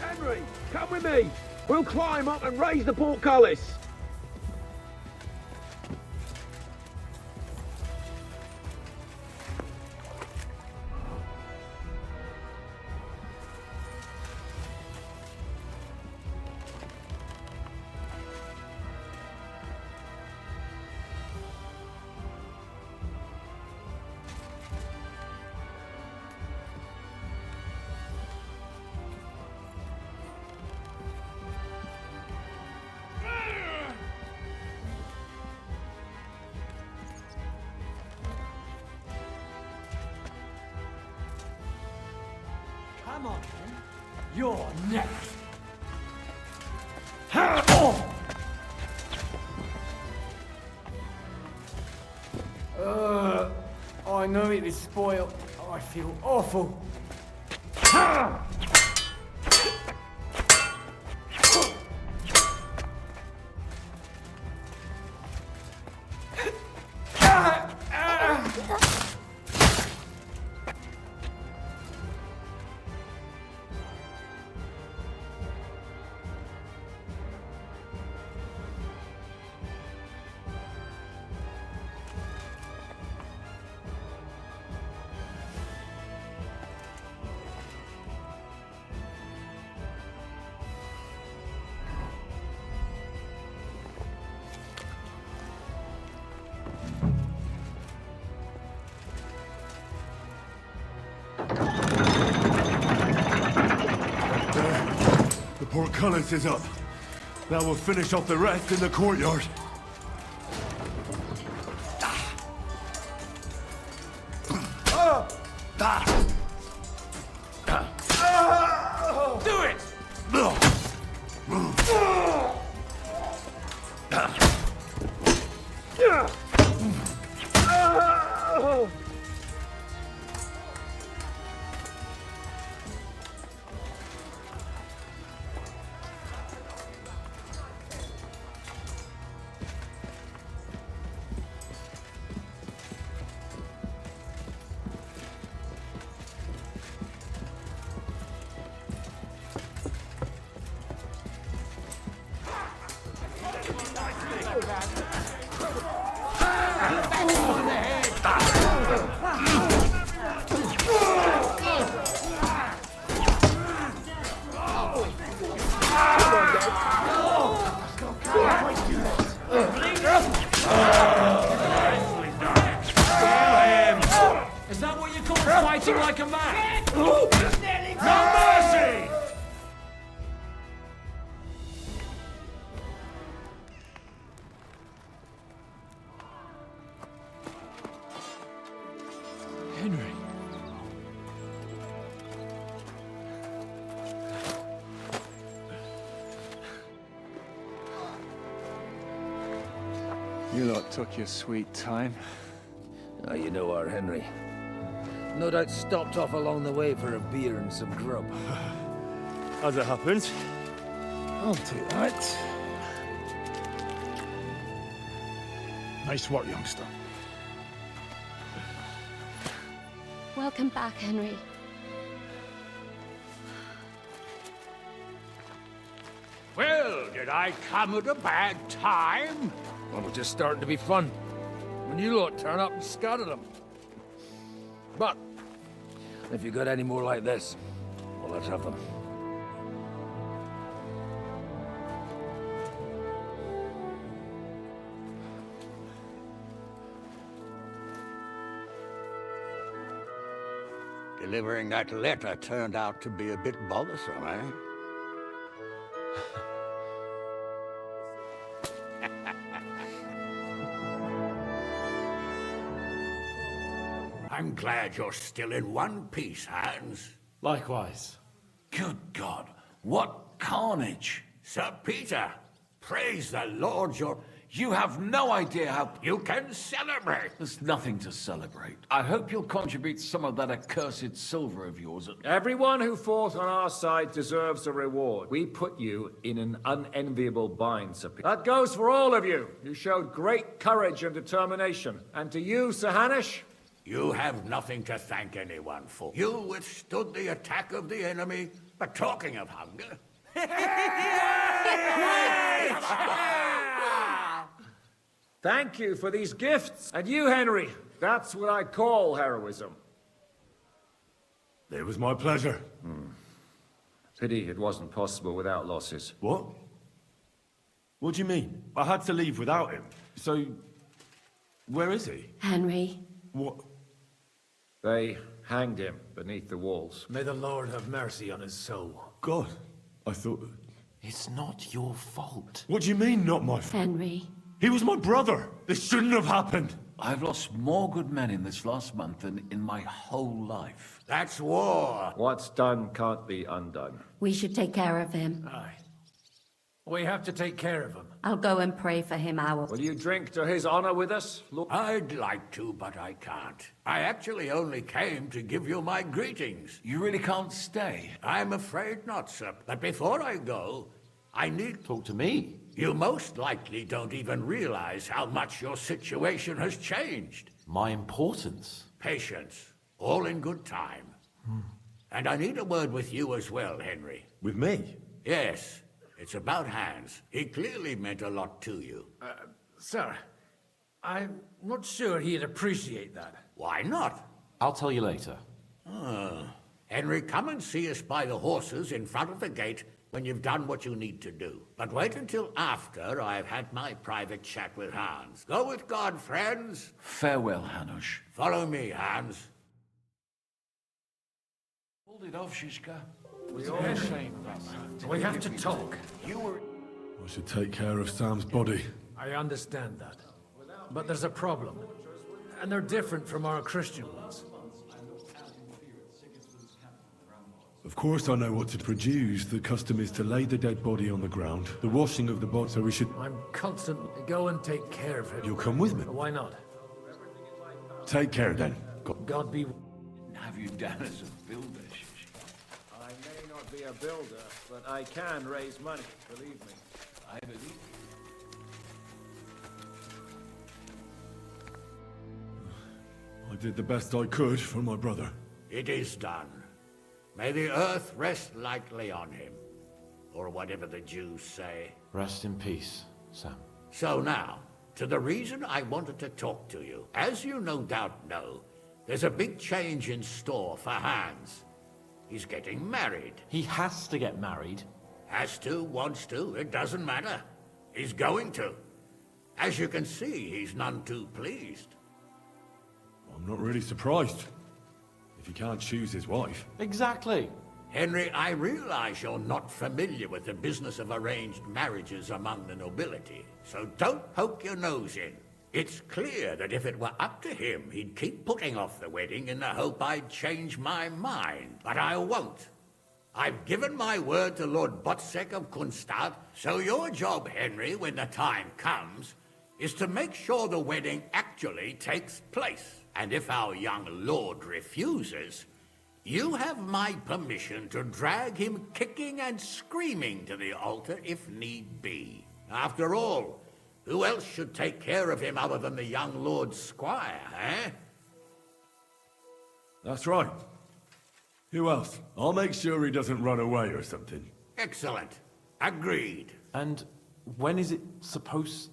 Henry, come with me. We'll climb up and raise the portcullis. Come on, then. You're next. I know it is spoiled. I feel awful. The portcullis is up. Now we'll finish off the rest in the courtyard. Do it! Is that what you call fighting like a man? No mercy! Henry. You lot took your sweet time. Now you know our Henry. No doubt stopped off along the way for a beer and some grub. As it happens. I'll take that. Nice work, youngster. Welcome back, Henry. Well, did I come at a bad time? Well, we're just starting to be fun. When you lot turn up and scatter them. But, if you got any more like this, well, let's have them. Delivering that letter turned out to be a bit bothersome, eh? I'm glad you're still in one piece, Hans. Likewise. Good God, what carnage! Sir Peter, praise the Lord, you have no idea how you can celebrate. There's nothing to celebrate. I hope you'll contribute some of that accursed silver of yours. Everyone who fought on our side deserves a reward. We put you in an unenviable bind, Sir Peter. That goes for all of you. You showed great courage and determination. And to you, Sir Hanish, You have nothing to thank anyone for. You withstood the attack of the enemy, but talking of hunger... thank you for these gifts. And you, Henry, that's what I call heroism. It was my pleasure. Pity it wasn't possible without losses. What? What do you mean? I had to leave without him. So, where is he? Henry. What? They hanged him beneath the walls. May the Lord have mercy on his soul. God, I thought... It's not your fault. What do you mean, not my fault? Henry. He was my brother. This shouldn't have happened. I've lost more good men in this last month than in my whole life. That's war. What's done can't be undone. We should take care of him. Aye. We have to take care of him. I'll go and pray for him, Owl. Will you drink to his honor with us? Look. I'd like to, but I can't. I actually only came to give you my greetings. You really can't stay? I'm afraid not, sir. But before I go, I need... Talk to me. You most likely don't even realize how much your situation has changed. My importance? Patience. All in good time. And I need a word with you as well, Henry. With me? Yes. It's about Hans. He clearly meant a lot to you. Sir, I'm not sure he'd appreciate that. Why not? I'll tell you later. Henry, come and see us by the horses in front of the gate when you've done what you need to do. But wait until after I've had my private chat with Hans. Go with God, friends. Farewell, Hanush. Follow me, Hans. Hold it off, Shishka. We have to talk. I should take care of Sam's body. I understand that. But there's a problem. And they're different from our Christian ones. Of course I know what to produce. The custom is to lay the dead body on the ground. The washing of the body, so we should... I'm constantly... Go and take care of him. You'll come with me? Why not? Take care then. God be... Have you done as a builder, I may not be a builder, but I can raise money, believe me. I believe. I did the best I could for my brother. It is done. May the earth rest lightly on him. Or whatever the Jews say. Rest in peace, Sam. So now, to the reason I wanted to talk to you. As you no doubt know, there's a big change in store for Hans. He's getting married. He has to get married. Has to, wants to, it doesn't matter. He's going to. As you can see, he's none too pleased. I'm not really surprised. If he can't choose his wife. Exactly. Henry, I realize you're not familiar with the business of arranged marriages among the nobility, so don't poke your nose in. It's clear that if it were up to him, he'd keep putting off the wedding in the hope I'd change my mind. But I won't. I've given my word to Lord Botsek of Kunstad, so your job, Henry, when the time comes, is to make sure the wedding actually takes place. And if our young lord refuses, you have my permission to drag him kicking and screaming to the altar if need be. After all, who else should take care of him other than the young lord's squire, eh? That's right. Who else? I'll make sure he doesn't run away or something. Excellent. Agreed. And when is it supposed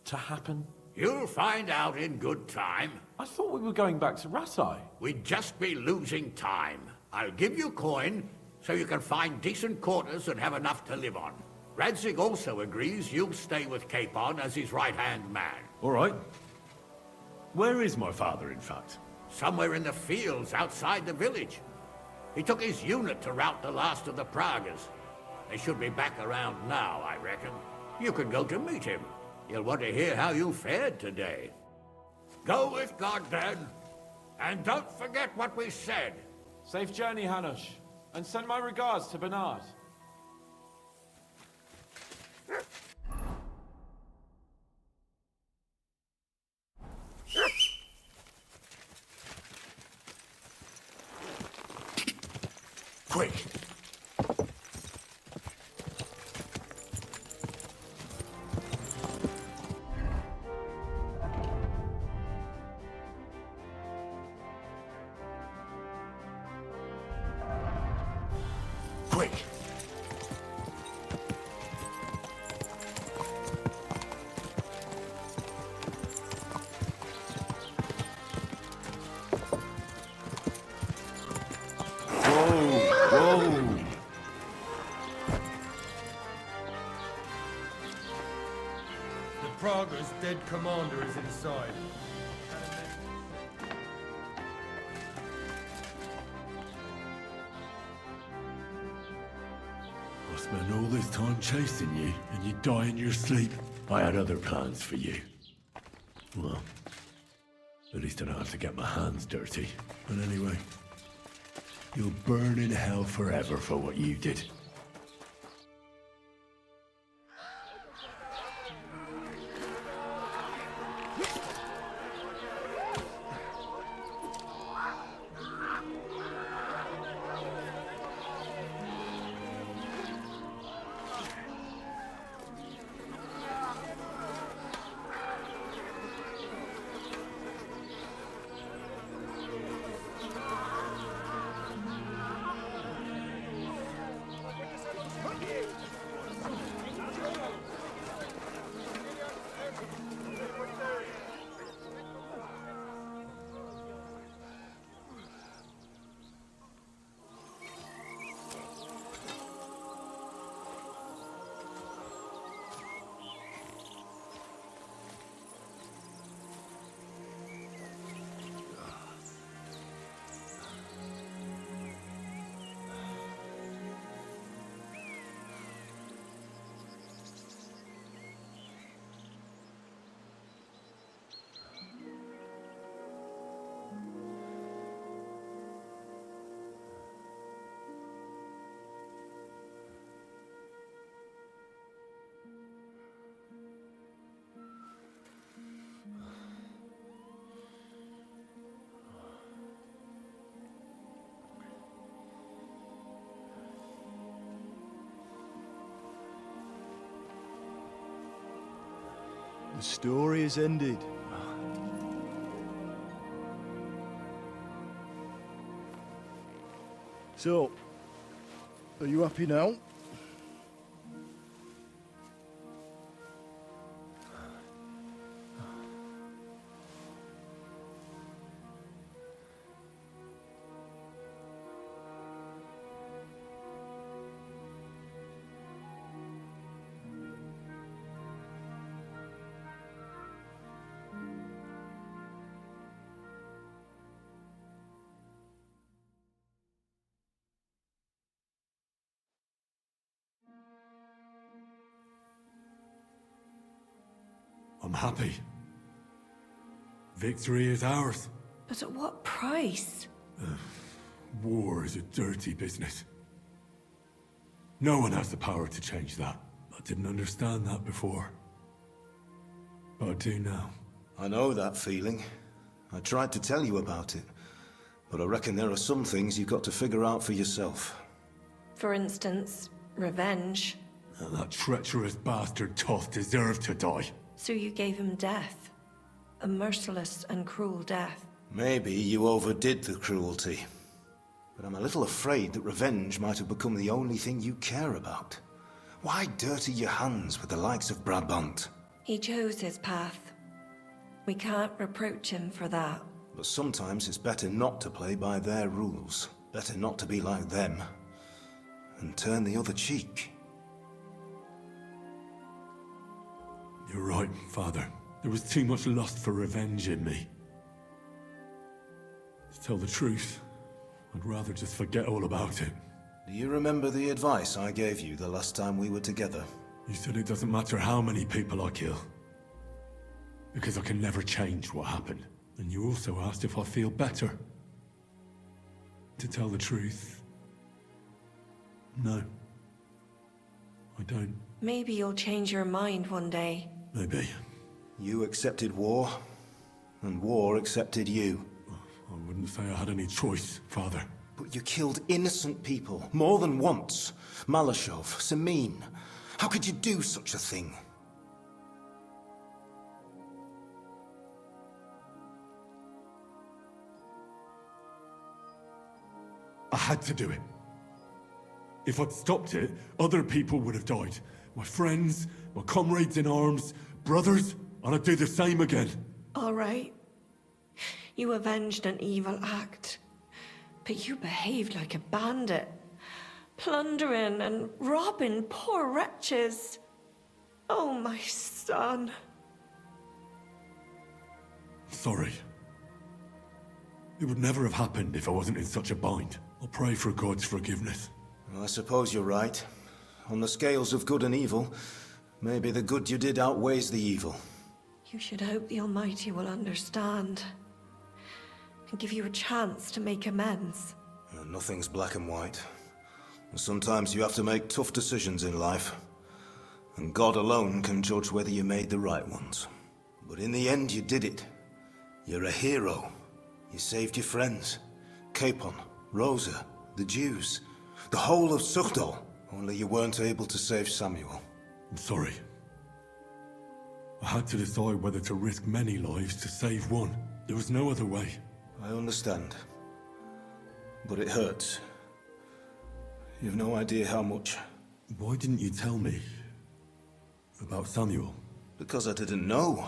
to happen? You'll find out in good time. I thought we were going back to Ratai. We'd just be losing time. I'll give you coin, so you can find decent quarters and have enough to live on. Radzig also agrees you'll stay with Capon as his right-hand man. All right. Where is my father, in fact? Somewhere in the fields outside the village. He took his unit to rout the last of the Pragas. They should be back around now, I reckon. You could go to meet him. He'll want to hear how you fared today. Go with God, then. And don't forget what we said. Safe journey, Hanush. And send my regards to Bernard. Quick! Quick! The Prague's dead commander is inside. I spent all this time chasing you, and you die in your sleep. I had other plans for you. Well, at least I don't have to get my hands dirty. But anyway, you'll burn in hell forever for what you did. The story is ended. So, are you happy now? I'm happy. Victory is ours. But at what price? War is a dirty business. No one has the power to change that. I didn't understand that before. But I do now. I know that feeling. I tried to tell you about it. But I reckon there are some things you've got to figure out for yourself. For instance, revenge. That treacherous bastard Toth deserved to die. So you gave him death. A merciless and cruel death. Maybe you overdid the cruelty. But I'm a little afraid that revenge might have become the only thing you care about. Why dirty your hands with the likes of Brabant? He chose his path. We can't reproach him for that. But sometimes it's better not to play by their rules. Better not to be like them. And turn the other cheek. You're right, Father. There was too much lust for revenge in me. To tell the truth, I'd rather just forget all about it. Do you remember the advice I gave you the last time we were together? You said it doesn't matter how many people I kill. Because I can never change what happened. And you also asked if I feel better. To tell the truth, no. I don't. Maybe you'll change your mind one day. Maybe. You accepted war, and war accepted you. I wouldn't say I had any choice, Father. But you killed innocent people, more than once. Malashov, Samin. How could you do such a thing? I had to do it. If I'd stopped it, other people would have died. My friends, my comrades in arms, brothers, and I'd do the same again. All right. You avenged an evil act. But you behaved like a bandit. Plundering and robbing poor wretches. Oh, my son. Sorry. It would never have happened if I wasn't in such a bind. I'll pray for God's forgiveness. Well, I suppose you're right. On the scales of good and evil, maybe the good you did outweighs the evil. You should hope the Almighty will understand. And give you a chance to make amends. Nothing's black and white. Sometimes you have to make tough decisions in life. And God alone can judge whether you made the right ones. But in the end, you did it. You're a hero. You saved your friends. Capon, Rosa, the Jews, the whole of Sugdol. Only you weren't able to save Samuel. I'm sorry. I had to decide whether to risk many lives to save one. There was no other way. I understand. But it hurts. You've no idea how much. Why didn't you tell me about Samuel? Because I didn't know.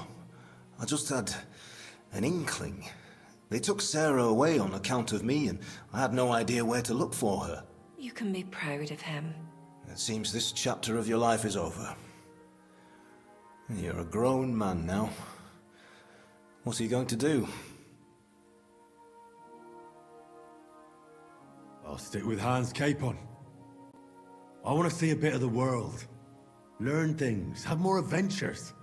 I just had an inkling. They took Sarah away on account of me, and I had no idea where to look for her. You can be proud of him. It seems this chapter of your life is over. You're a grown man now. What are you going to do? I'll stick with Hans Capon. I want to see a bit of the world. Learn things, have more adventures.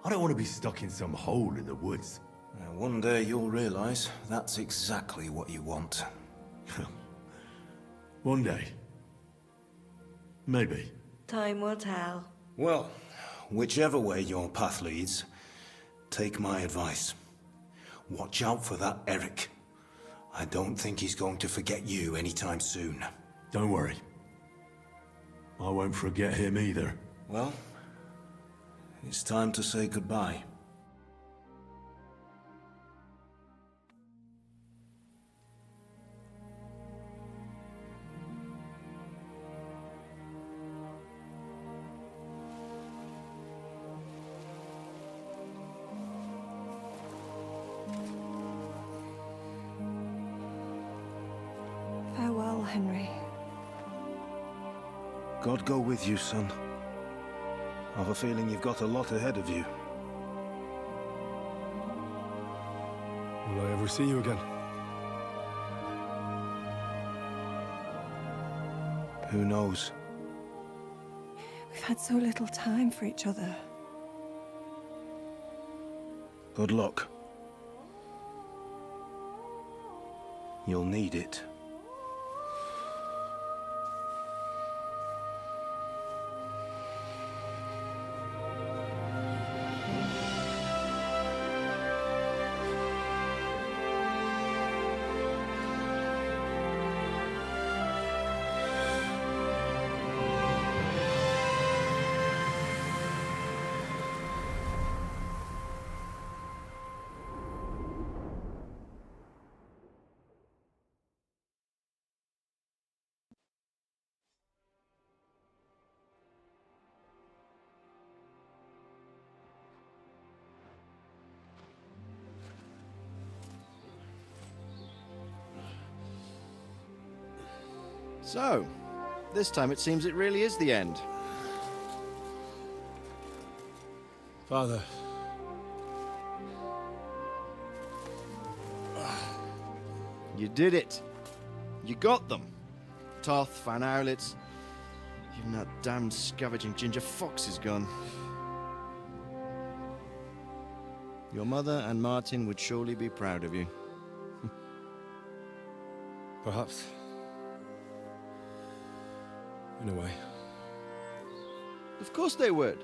I don't want to be stuck in some hole in the woods. One day you'll realize that's exactly what you want. One day. Maybe. Time will tell. Well, whichever way your path leads, take my advice. Watch out for that Eric. I don't think he's going to forget you anytime soon. Don't worry. I won't forget him either. Well, It's time to say goodbye. Farewell, Henry. God go with you, son. I've a feeling you've got a lot ahead of you. Will I ever see you again? Who knows? We've had so little time for each other. Good luck. You'll need it. So, this time it seems it really is the end. Father. You did it. You got them. Toth, Van Owlitz. Even that damned scavenging ginger fox is gone. Your mother and Martin would surely be proud of you. Perhaps. In a way. Of course they would.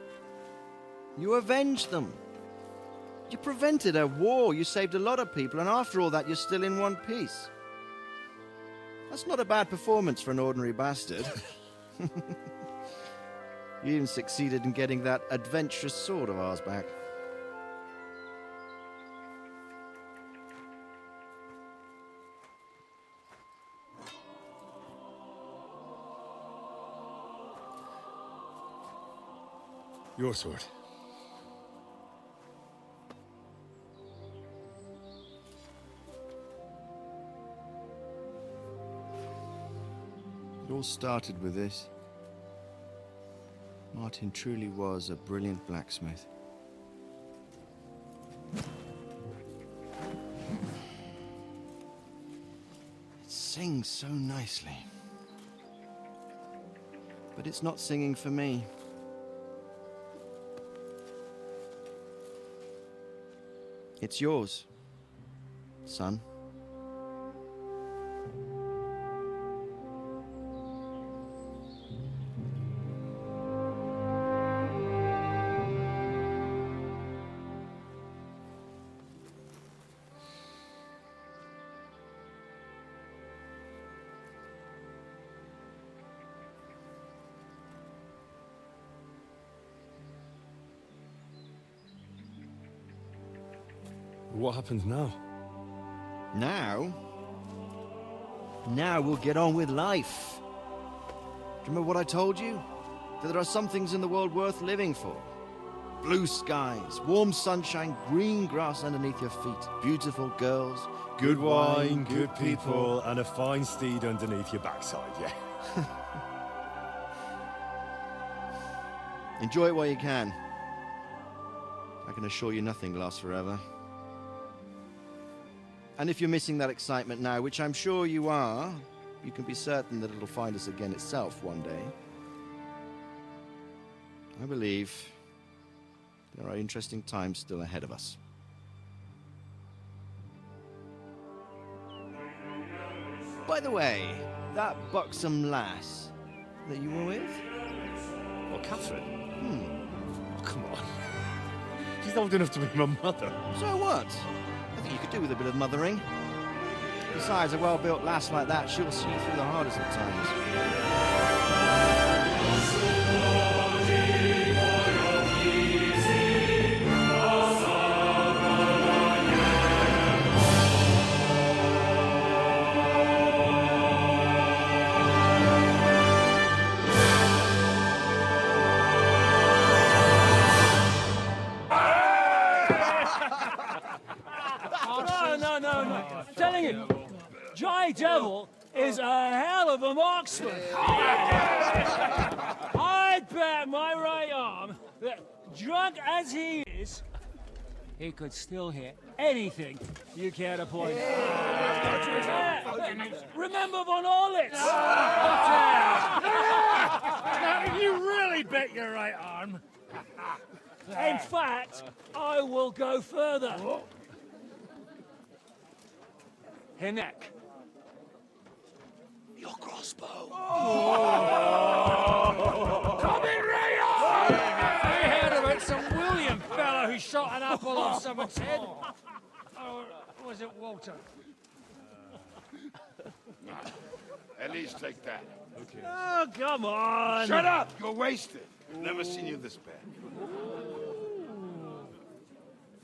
You avenged them. You prevented a war, you saved a lot of people, and after all that you're still in one piece. That's not a bad performance for an ordinary bastard. You even succeeded in getting that adventurous sword of ours back. Your sword. It all started with this. Martin truly was a brilliant blacksmith. It sings so nicely. But it's not singing for me. It's yours, son. What happens now? Now? Now we'll get on with life. Do you remember what I told you? That there are some things in the world worth living for. Blue skies, warm sunshine, green grass underneath your feet, beautiful girls, Good wine, good people, and a fine steed underneath your backside, yeah. Enjoy it while you can. I can assure you nothing lasts forever. And if you're missing that excitement now, which I'm sure you are, you can be certain that it'll find us again itself one day. I believe there are interesting times still ahead of us. By the way, that buxom lass that you were with? Well, Catherine? Oh, come on. She's old enough to be my mother. So what? I think you could do with a bit of mothering. Besides, a well-built lass like that, she'll see you through the hardest of times. Sky Devil is a hell of a marksman. I'd bet my right arm that, drunk as he is, he could still hit anything you care to point. Remember Von Orlitz? Now, you really bet your right arm. In fact, I will go further. Her neck. Your crossbow. Coming right on! I heard about some William fella who shot an apple off someone's head. Or was it Walter? At least take that. Okay. Oh, come on! Shut up! You're wasted. Never seen you this bad.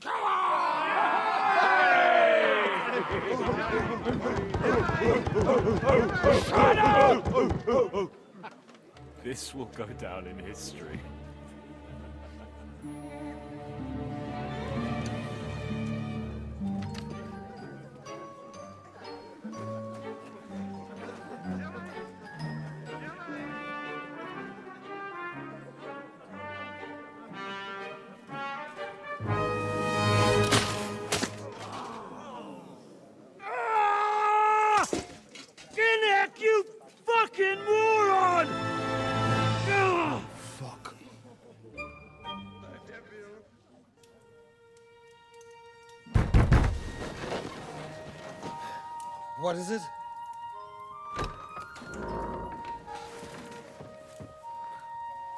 Come on! Shut up! This will go down in history. Ginnick, you fucking moron! Fuck. What is it?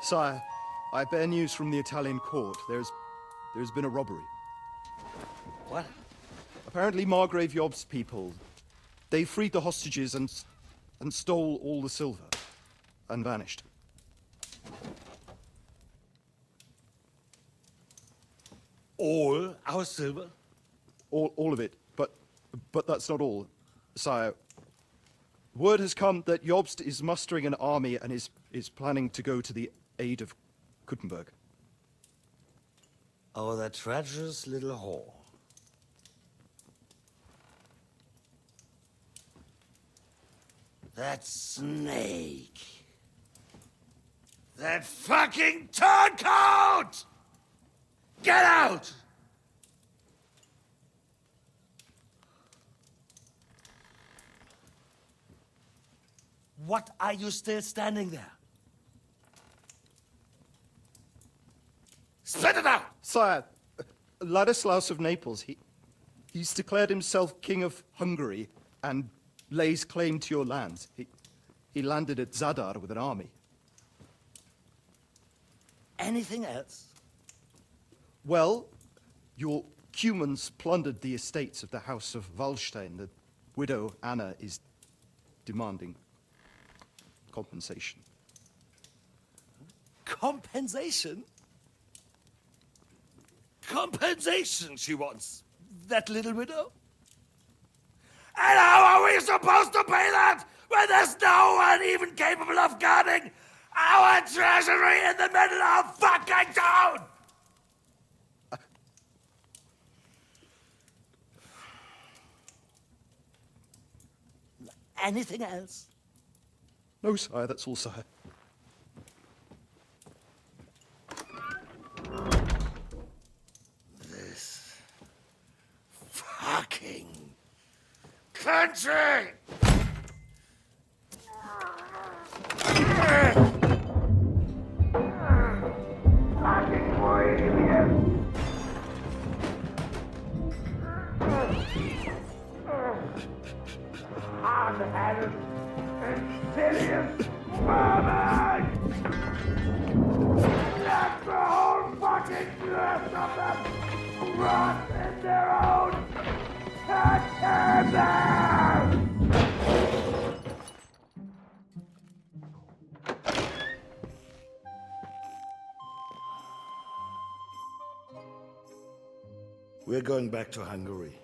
Sire, I bear news from the Italian court. There's been a robbery. What? Apparently Margrave Yob's people, they freed the hostages and stole all the silver and vanished. All our silver? All of it, but that's not all, sire. Word has come that Jobst is mustering an army and is planning to go to the aid of Kuttenberg. Oh, that treacherous little whore. That snake. That fucking turncoat! Get out! What are you still standing there? Spit it out! Sire, Ladislaus of Naples, he's declared himself King of Hungary and lays claim to your lands. He landed at Zadar with an army. Anything else? Well, your Cumans plundered the estates of the House of Wallstein. The widow Anna is demanding compensation. Compensation? Compensation she wants, that little widow? And how are we supposed to pay that when there's no one even capable of guarding our treasury in the middle of fucking town? Anything else? No, sire, that's all, sire. This fucking country! Fucking Bohemian! Hard-headed, insidious vermin! That's the whole fucking rest of them rot in their own containers! We're going back to Hungary.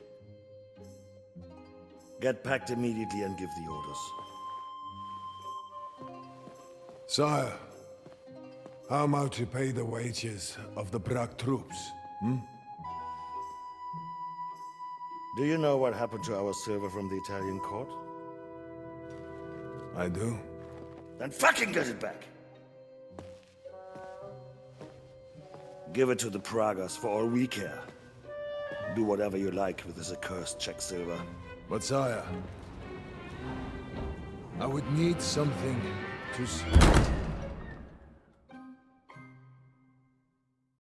Get packed immediately and give the orders. Sire, how am I to pay the wages of the Prague troops? Do you know what happened to our silver from the Italian court? I do. Then fucking get it back! Give it to the Pragas for all we care. Do whatever you like with this accursed Czech silver. But sire, I would need something to...